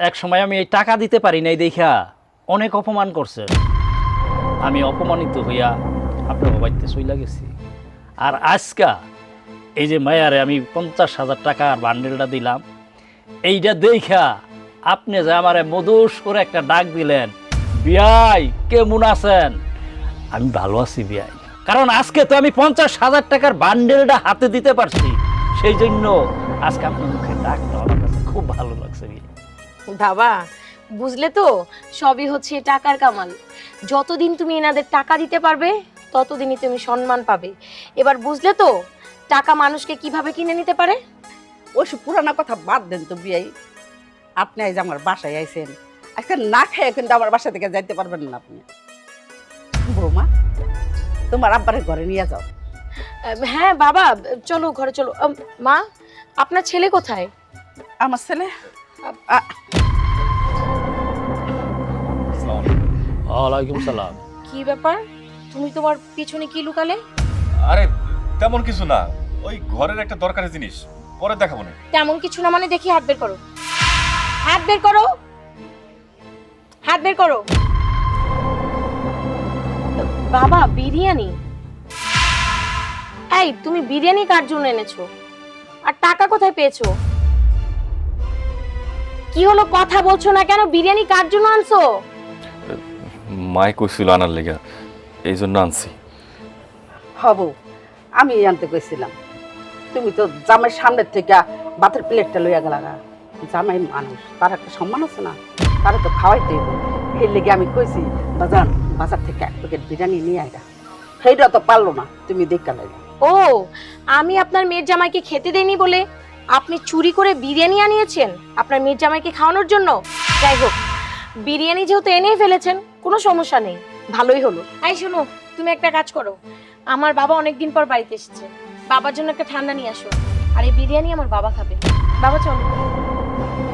এক সময় আমি এই টাকা দিতে পারি নাই দেখা অনেক অপমান করছেন। আমি অপমানিত হইয়া আপনার বাড়িতে চইলা গেছি। আর আজকা এই যে মায়ারে আমি 50,000 টাকার বান্ডেলটা দিলাম, এইটা দেখা আপনি যে আমারে মধুস করে একটা ডাক দিলেন, বিয়াই কেমন আছেন? আমি ভালো আছি বিয়াই, কারণ আজকে তো আমি 50,000 টাকার বান্ডেলটা হাতে দিতে পারছি। সেই জন্য আজকে আপনার মুখে ডাকটা আমার কাছে খুব ভালো লাগছে বিয়াই। বাবা, বুঝলে তো, সবই হচ্ছে টাকার কামাল। যতদিন তুমি এনাদের টাকা দিতে পারবে ততদিনই তুমি সম্মান পাবে। এবার বুঝলে তো টাকা মানুষকে কিভাবে কিনে নিতে পারে? ওইসব পুরানা কথা বাদ দেন তো বিয়াই। আপনি আজ আমার বাসায় আইছেন, আজকে না খেয়ে কিন্তু আমার বাসা থেকে যাইতে পারবেন না আপনি। বৌমা, তোমার আব্বারে ঘরে নিয়ে যাও। হ্যাঁ বাবা, চলো ঘরে চলো। মা, আপনার ছেলে কোথায়? আমার ছেলে ওয়ালাইকুম সালাম। কি ব্যাপার, তুমি তোমার পিছনে কি লুকালে? আরে তেমন কিছু না, ওই ঘরের একটা দরকারি জিনিস, পরে দেখাবো না। তেমন কিছু না মানে? দেখি হাত বের করো, হাত বের করো, হাত বের করো। বাবা, বিরিয়ানি? এই, তুমি বিরিয়ানি কার জন্য এনেছো? আর টাকা কোথায় পেয়েছো? কি হলো, কথা বলছো না কেন? বিরিয়ানি কার জন্য আনছো? মাই কইছিল আনার লেগা, এই জন্য আনছি। হব, আমি আনতে কইছিলাম। তুমি তো জামাই সামনের থেকে ভাতের প্লেটটা লইয়া গেলা। জামাই মানুষ, তার একটা সম্মান আছে না, তারা তো খাওয়াইতে হইব। এর লেগে আমি কইছি বাজার বাজার থেকে এক প্যাকেট বিরিয়ানি নিয়ে আইরা। সেইটা তো পারলো না, তুমি দেখা লাইলা। ও, আমি আপনার মেয়ের জামাইকে খেতে দেইনি বলে আপনি চুরি করে বিরিয়ানি আনিয়েছেন আপনার মেয়ের জামাইকে খাওয়ানোর জন্য? যাই হোক, বিরিয়ানি যেহেতু এনেই ফেলেছেন, কোনো সমস্যা নেই, ভালোই হলো। এই শোনো, তুমি একটা কাজ করো, আমার বাবা অনেকদিন পর বাড়িতে এসেছে, বাবার জন্য একটা ঠান্ডা নিয়ে আসো, আর এই বিরিয়ানি আমার বাবা খাবে। বাবা চলো,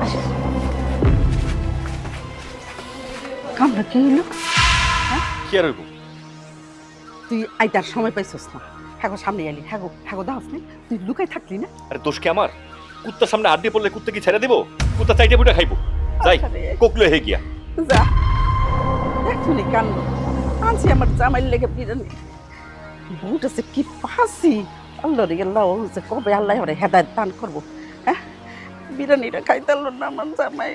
আসো। কামরা কি হইলো? কি আর হইব? তুই আইতার সময় পাইছস না, হ্যাগো সামনে এলি, হ্যাগো দাস নি, তুই লুকাই থাকলি না? আরে দোষ কি আমার? কুত্তার সামনে আড্ডি পড়লে কুত্তা কি ছেড়ে দিব? কুত্তা চাইতে বুটা খাইবো। যাই কোকলে হে গিয়া যা দেখুনি কান্দ আনছি আমার জামাইয়ের লেগে বিরিয়ানি। বুট আছে কি পাসি, আল্লাহ রে আল্লাহ, ও যে কবে আল্লাহ ওরে হেদায়েত দান করবো। হ্যাঁ, বিরিয়ানিটা খাইতে পারলো না আমার জামাই।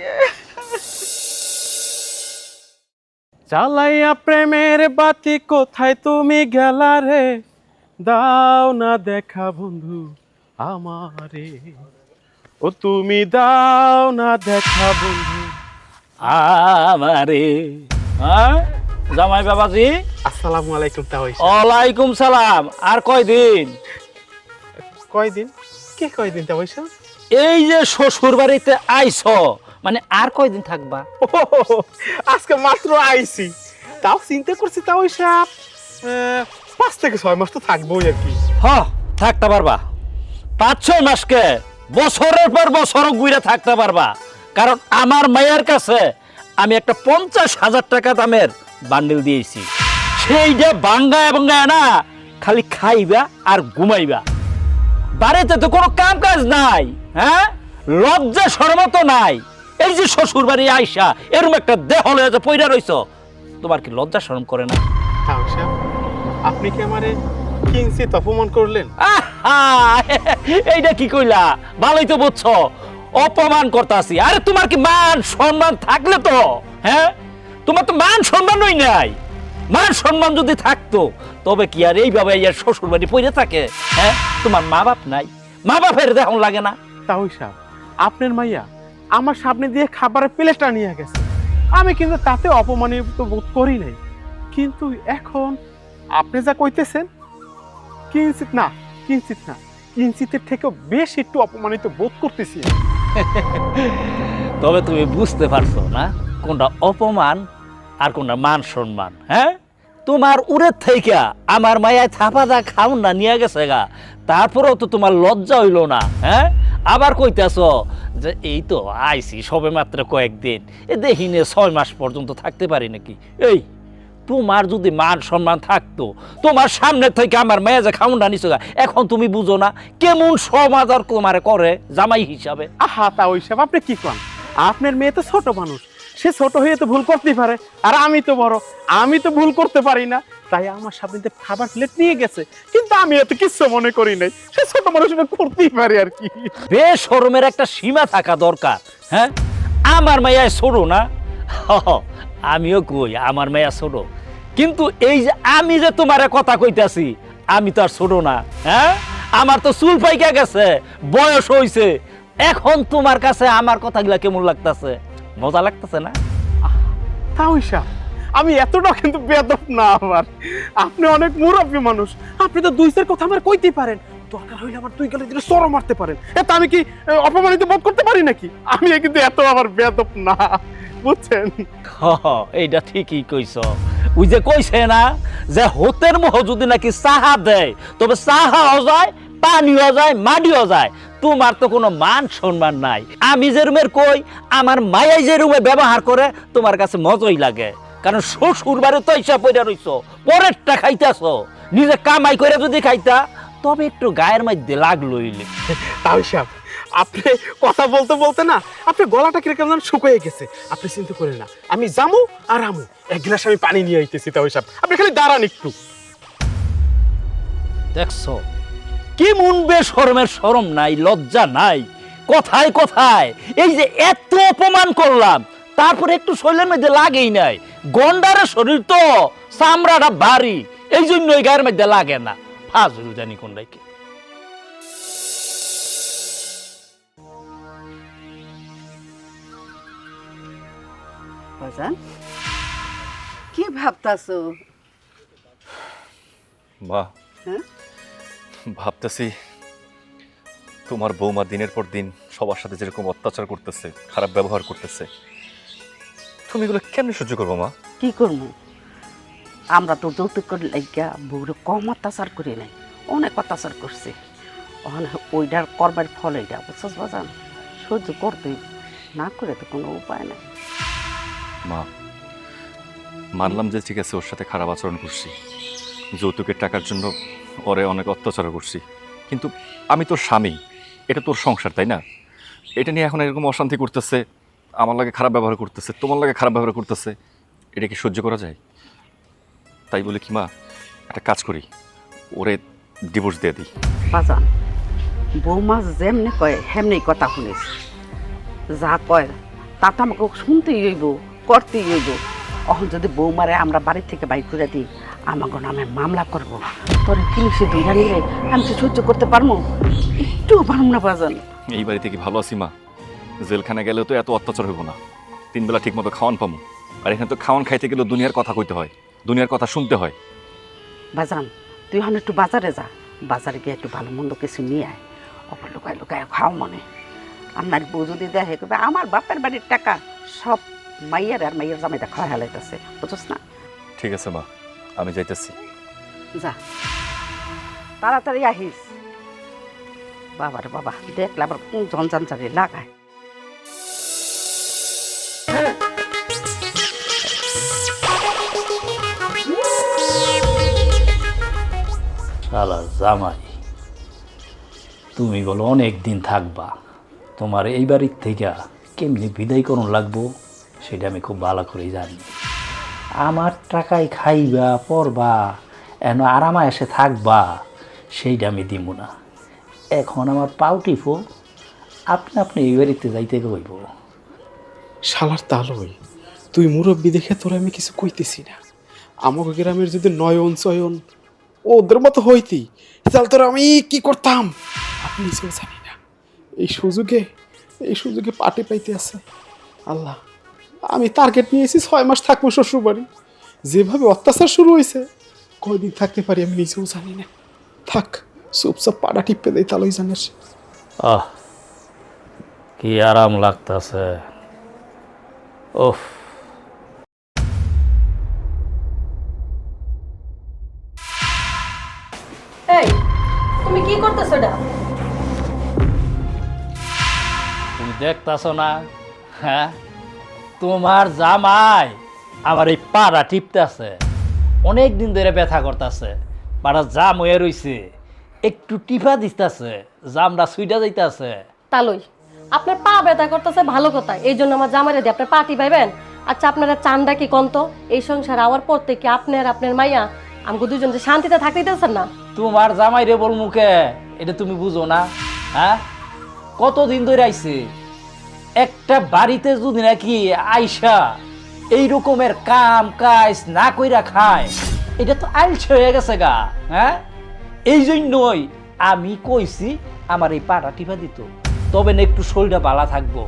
জ্বালাইয়া প্রেমের বাতি কোথায় তুমি গেলা রে, দাও না দেখা বন্ধু আমারে, ও তুমি দাও না দেখা বন্ধু আমারে। হ্যাঁ জামাই বাবাজি, আসসালামু আলাইকুম। তাওই ওয়ালাইকুম সালাম। আর কয়দিন? কয়দিন? কে কয়দিন তাওই? এই যে শ্বশুর বাড়িতে আইছ, মানে আর কয়দিন থাকবা? আজকে মাত্র আইছি, তাও চিন্তা করছি তাও হিসাব 5 থেকে 6 মাস তো থাকবোই আর কি। হ, থাকতে পারবা। 5-6 মাসকে বছরের পর বছর ঘুরে থাকতে পারবা। কারণ আমার মায়ের কাছে আমি একটা 50,000 টাকা দামের বান্ডিল দিয়েছি। সেইটা বাঙ্গায় বাঙ্গায় না খালি খাইবা আর ঘুমাইবা। বাড়িতে তো কোনো কাম কাজ নাই, হ্যাঁ, লজ্জা শরম তো নাই। এই যে শ্বশুর বাড়ি আইসা এরকম একটা দেহ লয়ে যে পইরা রইছ, তোমার কি লজ্জা শরম করে না? তাও হিসাব, আপনি কি আমারে কিঞ্চিত অপমান করলেন? আহা, এইটা কি কইলা? ভালোই তো বুঝছো অপমান করতাছি। আরে তোমার কি মান সম্মান থাকলে তো, হ্যাঁ, তোমার তো মান সম্মানই নাই। মান সম্মান যদি থাকতো তবে কি আর এইভাবে ইয়ার শ্বশুর বাড়ি পড়ে থাকে? হ্যাঁ, তোমার মা বাপ নাই, মা বাপের দেখুন লাগে না? তাও হিসাব, আপনার মাইয়া আমার সামনে দিয়ে খাবারের প্লেটটা নিয়ে গেছে, আমি কিন্তু তাতে অপমানিত বোধ করি নাই। কিন্তু এখন আপনি যা কইতেছেন, কিঞ্চিত না, কিঞ্চিত না, কিঞ্চিতের থেকেও বেশ একটু অপমানিত বোধ করতেছি। তবে তুমি বুঝতে পারছো না কোনটা অপমান আর কোনটা মান সম্মান? হ্যাঁ, তোমার উড়ের থেকে আমার মায়ায় থাপাদা খাও না নিয়ে গেছে গা, তারপরেও তো তোমার লজ্জা হইল না? হ্যাঁ, আবার কইতেছ যে এই তো আইছি সবে মাত্র কয়েকদিন, এ দেখিনে 6 মাস পর্যন্ত থাকতে পারি নাকি? এই তোমার যদি মান সম্মান থাকতো, তোমার সামনে থেকে আমার মেয়ে যে খাউন্ডা নিছো গা, এখন তুমি বুঝো না কেমন সমাজ আর তোমার করে জামাই হিসাবে? আহা, তাও হিসাব, আপনি কি কন? আপনার মেয়ে তো ছোট মানুষ, সে ছোট হয়ে তো ভুল করতেই পারে, আর আমি তো বড়, আমি তো ভুল করতে পারি না। তাই আমার সামনে দিয়ে খাবার প্লেট নিয়ে গেছে, কিন্তু আমি এত কিছু মনে করি নাই। সে ছোট মানুষ করতেই পারে আর কি। বেশরমের একটা সীমা থাকা দরকার। হ্যাঁ, আমার মেয়ে ছোট না, আমিও কই আমার মেয়ে ছোট, কিন্তু এই যে আমি যে তোমার কথা কইতাছি, আমি তো আর ছোট না। হ্যাঁ, আমার তো চুল পাইকা গেছে, বয়স হইছে, এখন তোমার কাছে আমার কথাগুলা কেমন লাগতাছে? মজা লাগতেছে না? তাও হিসাব, আমি এতটা কিন্তু বেয়াদব না। আবার আপনি অনেক মুরব্বী মানুষ, আপনি তো 2-4 কথা আমার কইতেই পারেন, দরকার হইলে আমার 2 গালে দিলে সরম মারতে পারেন। এত আমি কি অপমানিত বোধ করতে পারি নাকি? আমি কিন্তু এত আবার বেয়াদব না, বুঝছেন? এইটা ঠিকই কইছ। ওই যে কইছে না যে হোতের মোহ যদি নাকি চাহা দেয়, তবে চাহাও যায়, পানিও যায়, মাটিও যায়। তোমার তো কোনো মান সম্মান নাই। আমি যে রুমের কই, আমার মায়াই যে রুমে ব্যবহার করে, তোমার কাছে মজাই লাগে। কারণ শ্বশুর বাড়ি তো হিসাব পয়সা রইছ, পরেরটা খাইতেছ। নিজে কামাই করে যদি খাইতা তবে একটু গায়ের মধ্যে লাগলো। তাও হিসাব, আপনি কথা বলতে বলতে না আপনার গলাটা কিরকম যেন শুকিয়ে গেছে। আপনি চিন্তা করেন না, আমি যামু আর আমু, 1 গ্লাস আমি পানি নিয়ে আইতেছি। তাও হিসাব, আপনি খালি দাঁড়ান একটু। দেখছো কি মন বেশরমের শরম নাই, লজ্জা নাই? কথায় কথায় এই যে এত অপমান করলাম, তারপরে একটু শরীরের মধ্যে লাগেই নাই। গন্ডারের শরীর তো, চামড়াটা ভারী, এই জন্যই গায়ের মধ্যে লাগে না। ফাজল জানি কোন রাইকে। বাজান, কি ভাবতাছো? মা, হ্যাঁ, ভাবতেছি তোমার বৌমা দিনের পর দিন সবার সাথে যেরকম অত্যাচার করতেছে, খারাপ ব্যবহার করতেছে, তুমি এগুলো কেমনে সহ্য করবো মা? কি করবো? আমরা তো যৌতুকের লাগিয়া বউরে কম অত্যাচার করি নাই, অনেক অত্যাচার করছি। ওইটার করবার ফল এইটা, বুঝছস বাজান? সহ্য করতে না করে তো কোনো উপায় নাই। মা, মানলাম যে ঠিক আছে ওর সাথে খারাপ আচরণ করছি, যৌতুকের টাকার জন্য ওরে অনেক অত্যাচার করছি, কিন্তু আমি তোর স্বামী, এটা তোর সংসার, তাই না? এটা নিয়ে এখন এরকম অশান্তি করতেছে, আমার লাগে খারাপ ব্যবহার করতেছে, তোমার লাগে খারাপ ব্যবহার করতেছে, এটা কি সহ্য করা যায়? তাই বলে কি মা, একটা কাজ করি, ওরে ডিভোর্স দিয়ে দিই। বাজান বৌমা যেমনি কয় হেমনি কথা শুনিস, যা কয় তা তো আমাকে শুনতেই হইব, করতেই হইব। এখন যদি বৌমারে আমরা বাড়ি থেকে বাইর করে দিই, আমাকে নামে মামলা করবো, তোর পুলিশে ধরে নিলে আমি তো সহ্য করতে পারবো? একটু পারব না বাজান। এই বাড়িতে কি ভালো আছি মা? জেলখানে গেলেও তো এত অত্যাচার হইব না, 3 বেলা ঠিক মতো খাওয়ান পামু। আর এখানে তো খাওয়ান খাইতে গেলেও দুনিয়ার কথা কইতে হয়, দুনিয়ার কথা শুনতে হয়। বাজান তুই এখন একটু বাজারে যা, বাজারে গিয়ে একটু ভালো মন্দ কিছু নিয়ে আয়, অপর লুকায় লুকায় খাও মনে। আপনার বউ যদি দেখে কবে আমার বাপের বাড়ির টাকা সব মাইয়ার আর মাইয়ার জামাইটা খাওয়া হেলাইতেছে, বুঝছ না? ঠিক আছে মা, আমি যাইতেছি। যা তাড়াতাড়ি আহিস। বাবার বাবা দেখলে আবার কোন জঞ্জানচারি লাগায়। শালা জামাই, তুমি বলো অনেক দিন থাকবা, তোমার এই বাড়ির থেকে কেমনি বিদায় করুন লাগবো সেটা আমি খুব ভালো করেই জানি। আমার টাকায় খাইবা পরবা, এন আরামা এসে থাকবা, সেইটা আমি দিব না। এখন আমার পাউটিফো আপনি আপনি এই বাড়িতে যাইতে কইব। শালার তালই, তুই মুরব্বী দেখে তোর আমি কিছু কইতেছি না। আমাকে গ্রামের যদি নয়ন চয়ন ওদের মতো হইতি, তাহলে তোর আমি কি করতাম আপনি নিজেও জানি না। এই সুযোগে পার্টি পাইতে আছে আল্লাহ। আমি টার্গেট নিয়েছি 6 মাস থাকবো শ্বশুর বাড়ি। যেভাবে অত্যাচার শুরু হয়েছে, কয়দিন থাকতে পারি আমি নিজেও জানি না। থাক, চুপচাপ পাড়া টিপে দেয়, তালই জানিস। আহ, কি আরাম লাগতাছে। ওফ, এই তুমি কি করতেছো এটা? তুমি দেখতাছ না? হ্যাঁ, তোমার জামাই আমার এই পাড়া টিপতেছে, অনেক দিন ধরে ব্যথা করতেছে, পাড়া জাম হয়ে রইছে, একটু টিপা দিতেছে, জামটা সুইটা যাইতেছে। তালই আপনার পা ব্যথা করতেছে ভালো কথা, এই জন্য আমার জামাইরে দিয়ে আপনার পাটি পাইবেন। আচ্ছা আপনারা চানটা কি কন্ত? এই সংসার আওয়ার পর থেকে আপনার আপনার মাইয়া আমাকে দুজন যে শান্তিতে থাকতে দিতেছেন না। তোমার জামাই রে বল মুখে, এটা তুমি বুঝো না? হ্যাঁ, কতদিন ধরে আইছে, একটা বাড়িতে যদি নাকি আইসা এই রকমের কাম কাজ না কইরা খায়, এটা তো আইলছে হয়ে গেছে গা। হ্যাঁ, এই জন্যই আমি কইছি আমার এই পাটা টিপা দিত, তবে না একটু শরীরটা বালা থাকবো।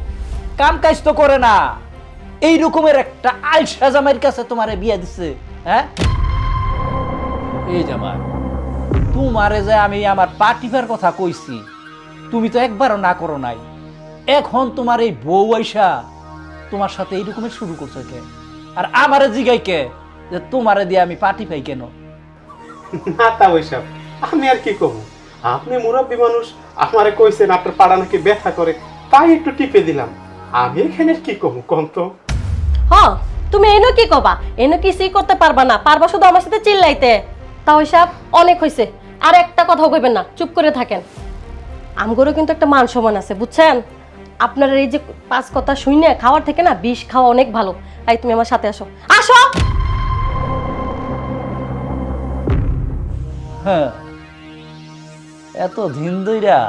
কাম কাজ তো করে না, এই রকমের একটা আইসা জামাইয়ের কাছে তোমারে বিয়া দিছে। হ্যাঁ, এই জামাই, তোমারে যে আমি আমার পা টিপার কথা কইছি, তুমি তো একবারও না করো নাই। এখন তোমার এই বউ আইসা তোমার সাথে এই রকমের শুরু করছে কে? আর আমারে জিগাই কে যে তোমারে দিয়ে আমি পাটি পাই কেন? না তা ওইসব আমি আর কি কব। আপনি মুরব্বী মানুষ, আমারে কইছেন আপনার পাড়া নাকি ব্যথা করে, তাই একটু টিপে দিলাম। আমি এখানে কি কব কোন তো? হ্যাঁ, তুমি এনো কি কবা? এনো কিছুই করতে পারবা না, পারবা শুধু আমার সাথে চিল্লাইতে। তা হিসাব অনেক হয়েছে, আর একটা কথাও কইবেন না, চুপ করে থাকেন। আমগরও কিন্তু একটা মান সম্মান আছে, বুঝছেন? আপনার এই যে 5 কথা শুনে খাওয়ার থেকে না 20 খাওয়া অনেক ভালো। তাই তুমি আমার সাথে আসো, আসো। হ্যাঁ, এত দিন ধইরা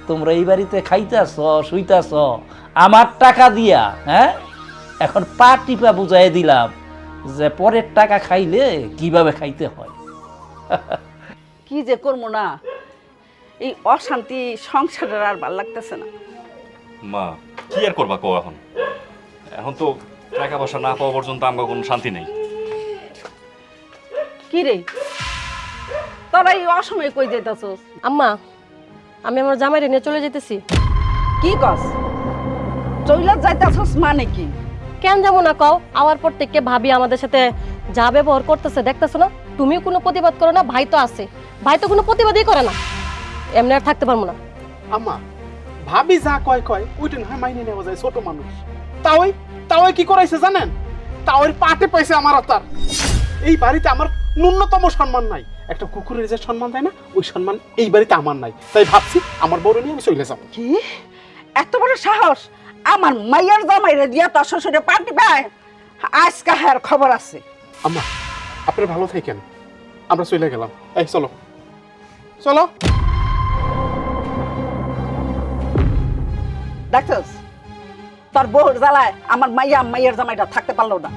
তোমরা এই বাড়িতে খাইতাছ শুইতাছ আমার টাকা দিয়া। হ্যাঁ, এখন পা টিপা বুঝাই দিলাম যে পরের টাকা খাইলে কিভাবে খাইতে হয়। কি যে করবো না, এই অশান্তি সংসারের আর ভাল লাগতেছে না। মা, কি আর করবা কও? এখন তো টাকা পয়সা না পাওয়া পর্যন্ত আমার কোনো শান্তি নেই। কি রে, তোরা এই অসময়ে কই যাইতাছস? আম্মা, আমি আমার জামাইরে নিয়ে চলে যেতেছি। কি কস? চইলা যাইতাছস মানে কি? কেন যাবো না কও? আওয়ার পর থেকে ভাবি আমাদের সাথে যা ব্যবহার করতেছে দেখতেছো না? তুমিও কোনো প্রতিবাদ করো না, ভাই তো আছে, ভাই তো কোনো প্রতিবাদই করে না। এমনি আর থাকতে পারবো না। আম্মা, ভাবি যা কয় ওইটা না মাইনে নেওয়া যায়, ছোট মানুষ। তাও কি করাইছে জানেন? তাও পাটে পাইছে আমার তার। এই বাড়িতে আমার ন্যূনতম সম্মান নাই। একটা কুকুরের যে সম্মান দেয় না, ওই সম্মান এই বাড়িতে আমার নাই। তাই ভাবছি আমার বড় নিয়ে আমি চলে যাবো। কি এত বড় সাহস? আমার মাইয়ার জামাইরে দিয়া তোর শ্বশুরে পার্টি পায়? আজকে হ্যার খবর আছে। আম্মা, আপনারা ভালো থাকেন, আমরা চলে গেলাম। এই চলো চলো। দেখছস তোর বউর জ্বালায় আমার মাইয়ের জামাইটা থাকতে পারলো না।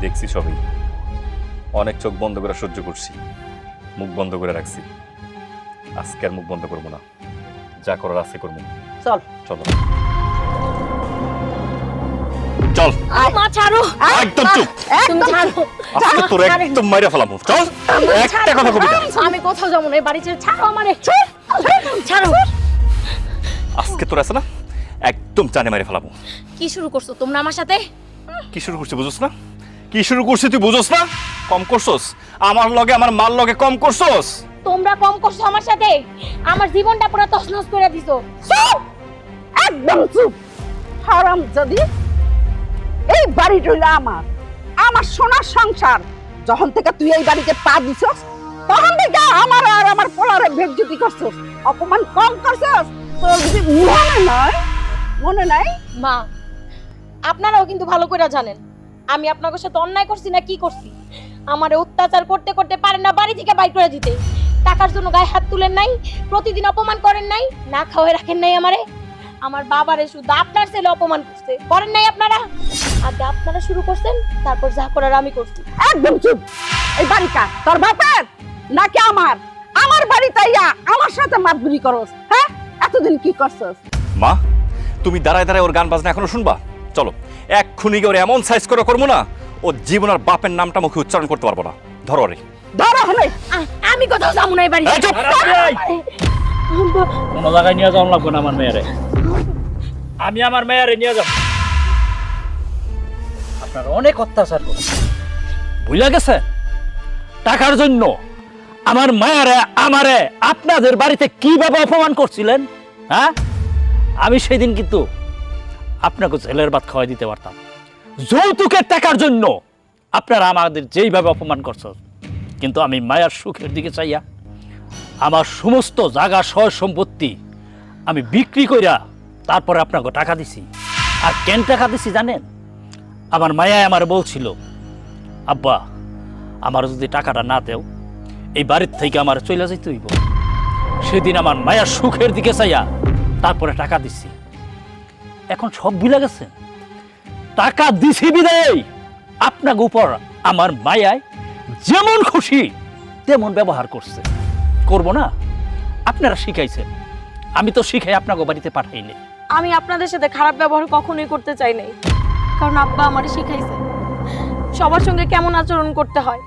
দেখছি সবই, অনেক চোখ বন্ধ করে সহ্য করছি, মুখ বন্ধ করে রাখছি। আজকে আর মুখ বন্ধ করবো না, যা করার আছে করবো। চল চলো চল। মা ছাড়ো, একদম চুপ, তুমি ছাড়ো। আজকে তোর একদম মাইরা ফেলাবো। চল, একটা কথা কবি না। আমি কোথাও যাবো না, এই বাড়ি ছেড়ে ছাড়ো আমারে, ছাড়ো। আজকে তোর আছে না, একদম জানে মাইরা ফেলাবো। কি শুরু করছো তোমরা আমার সাথে? কি শুরু করছিস বুঝোস না? কি শুরু করছিস তুই বুঝোস না? কম করছস আমার লগে, আমার মার লগে কম করছস। তোমরা কম করছো আমার সাথে, আমার জীবনটা পুরো তছনছ করে দিছো। চুপ, একদম চুপ। হারাম যদি এই বাড়ি রইল আমার সোনার সংসার। যখন থেকে তুই এই বাড়িতে পা দিছস তখন থেকে আমার আর আমার পোলারে বেজ্জতি করছস, অপমান কম করছস। তোর যদি মনে নাই মা, আপনারাও কিন্তু ভালো করে জানেন আমি আপনাদের সাথে অন্যায় করছি না কি করছি। আমারে অত্যাচার করতে করতে পারেন না বাড়ি থেকে বাইর করে দিতে, টাকার জন্য গায়ে হাত তুলেন নাই, প্রতিদিন অপমান করেন নাই, না খাওয়াই রাখেন নাই আমারে। আমার বাবারে শুধু আপনার ছেলে অপমান করছে, করেন নাই আপনারা? আগে আপনারা শুরু করছেন, তারপর যা করার আমি করছি। একদম চুপ। এই বাড়ি কার? তোর বাপের নাকি আমার? আমার বাড়ি তাইয়া আমার সাথে মাতবুরি করস? হ্যাঁ, এতদিন কি করছস? মা, তুমি দাঁড়ায় দাঁড়ায় ওর গান বাজনা এখনো শুনবা? চলো এক্ষুনি গিয়ে ওর এমন সাইজ করে করবো না, ও জীবন আর বাপের নামটা মুখে উচ্চারণ করতে পারবো না। ধরো রে, ধরো হলে আমি কোথাও যাবো না এই বাড়ি। এই চুপ! কোনো জায়গায় নিয়ে যাওয়া লাগবে না আমার মেয়েরে, আমি আমার মেয়েরে নিয়ে যাব। আপনারা অনেক অত্যাচার করছেন, বুঝা গেছে? টাকার জন্য আমার মায়ারে আমারে আপনাদের বাড়িতে কিভাবে অপমান করছিলেন, হ্যাঁ? আমি সেই দিন কিন্তু আপনাকে ছেলের ভাত খাওয়াই দিতে পারতাম। যৌতুকের টাকার জন্য আপনারা আমাদের যেইভাবে অপমান করছেন, কিন্তু আমি মায়ার সুখের দিকে চাইয়া আমার সমস্ত জায়গা সয় সম্পত্তি আমি বিক্রি কইরা তারপরে আপনাকে টাকা দিছি। আর কেন টাকা দিছি জানেন? আমার মায়ায় আমার বলছিল, আব্বা আমার যদি টাকাটা না দেও এই বাড়ির থেকে আমার চলে যেতে হইব। সেদিন আমার মায়ার সুখের দিকে চাইয়া তারপরে টাকা দিছি। এখন সব ভুলে গেছেন? টাকা দিছি বিদায় আপনাকে উপর আমার মায়ায় যেমন খুশি তেমন ব্যবহার করছে। করব না? আপনারা শিখাইছেন, আমি তো শিখাই আপনাকে বাড়িতে পাঠাইনি। আমি আপনাদের সাথে খারাপ ব্যবহার কখনোই করতে চাই নাই, কারণ আব্বা আমারে শিখাইছে সবার সঙ্গে কেমন আচরণ করতে হয়।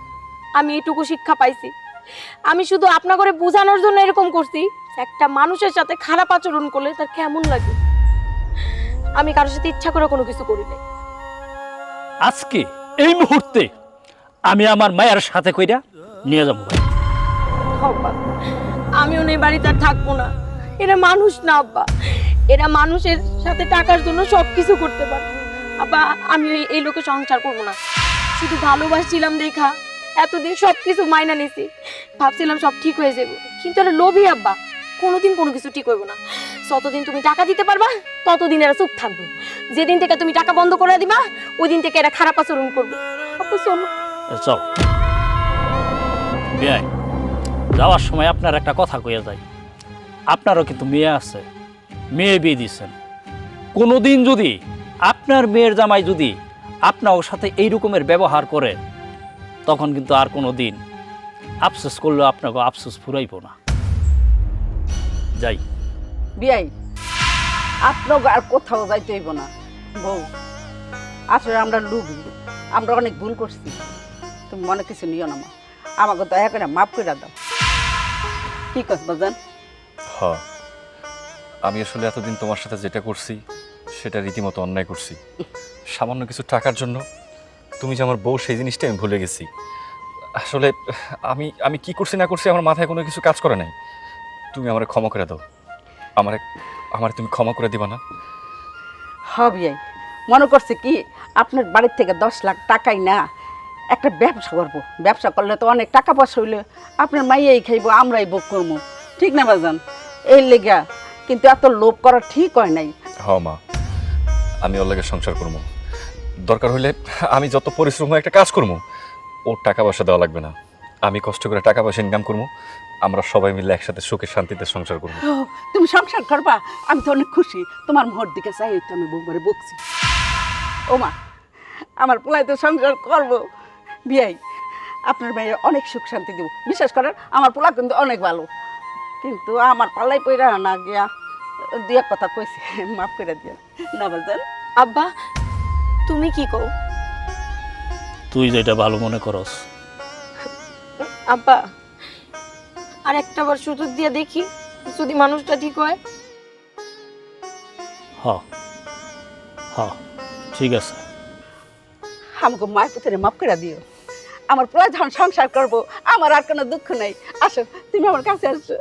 আমি এটুকু শিক্ষা পাইছি। আমি শুধু আপনার করে বোঝানোর জন্য এরকম করছি, একটা মানুষের সাথে খারাপ আচরণ করলে তার কেমন লাগে। আমি কারোর সাথে ইচ্ছা করে কোনো কিছু করি নাই। আজকে এই মুহূর্তে আমি আমার মায়ের সাথে কইরা নিয়ে যাবো। আব্বা, আমিও এই বাড়িতে আর থাকবো না। এরা মানুষ না আব্বা, এরা মানুষের সাথে টাকার জন্য সবকিছু করতে পারে। আব্বা, আমি এই লোকে সংসার করবো না। শুধু ভালোবাসছিলাম দেখা এতদিন সবকিছু মাইনা নিছি, ভাবছিলাম সব ঠিক হয়ে যাবে, কিন্তু এরা লোভী আব্বা, কোনোদিন কোনো কিছু ঠিক হইব না। যতদিন তুমি টাকা দিতে পারবা ততদিন এরা চুপ থাকবে। যেদিন থেকে তুমি টাকা বন্ধ করে দিবা ওই দিন থেকে এরা খারাপ আচরণ করবে। আব্বা চলো। চল বিয়াই, যাওয়ার সময় আপনার একটা কথা কইয়া যায়। আপনারও কিন্তু মেয়ে আছে, মেয়ে বিয়ে দিচ্ছেন। কোনোদিন যদি আপনার মেয়ের জামাই যদি আপনার সাথে এই রকমের ব্যবহার করে, তখন কিন্তু আর কোনো দিন আফসোস করলেও আপনাকে আফসোস ফুরাইব না। যাই বিয়াই, আপনাকে আর কোথাও যাইতে হইব না। বউ, আসলে আমরা লুবি, আমরা অনেক ভুল করছি। তুমি মনে কিছু নিও না, মা আমাকে দয়া করে মাফ করে দাও। কি কস বাজান? হ্যাঁ, আমি আসলে এতদিন তোমার সাথে যেটা করছি সেটা রীতিমতো অন্যায় করছি। সামান্য কিছু টাকার জন্য তুমি যে আমার বউ, সেই জিনিসটা আমি ভুলে গেছি। আসলে আমি আমি কি করছি না করছি আমার মাথায় কোনো কিছু কাজ করে নাই। তুমি আমারে ক্ষমা করে দাও। আমারে তুমি ক্ষমা করে দিবা না? বিয়াই, মনে করছে কি আপনার বাড়ির থেকে 10 লাখ টাকাই না একটা ব্যবসা করবো। ব্যবসা করলে তো অনেক টাকা পয়সা হইলে আপনার মাইয়াই খাইবো, আমরাই ভোগ করবো, ঠিক না বাজান? এই লেগা কিন্তু এত লোভ করা ঠিক হয় নাই। হ্যাঁ মা, আমি ওর লাগে সংসার করবো। দরকার হলে আমি যত পরিশ্রম হয় একটা কাজ করবো, ওর টাকা পয়সা দেওয়া লাগবে না। আমি কষ্ট করে টাকা পয়সা ইনকাম করবো, আমরা সবাই মিলে একসাথে সুখে শান্তিতে সংসার করবো। ও, তুমি সংসার করবা, আমি তো অনেক খুশি। তোমার মোহর দিকে চাই তো আমি বউবারে বকছি। ও মা, আমার পোলাই তো সংসার করবো। বিয়াই, আপনার মেয়ে অনেক সুখ শান্তি দেব, বিশ্বাস করেন। আমার পোলা কিন্তু অনেক ভালো, কিন্তু আমার পাল্লাই পইরা না গিয়া দুই এক কথা কইছে, মাফ করে দিয়ে না বলতেন। আব্বা তুমি কি কও? তুই যেটা ভালো মনে করস। আব্বা আর একটা বার সুযোগ দিয়ে দেখি, যদি মানুষটা ঠিক হয়। হ হ, ঠিক আছে। আমাকে মায়ের পুত্রে মাফ করে দিও। আমার পোলা যখন সংসার করবো, আমার আর কোনো দুঃখ নেই। আসো, তুমি আমার কাছে আসো।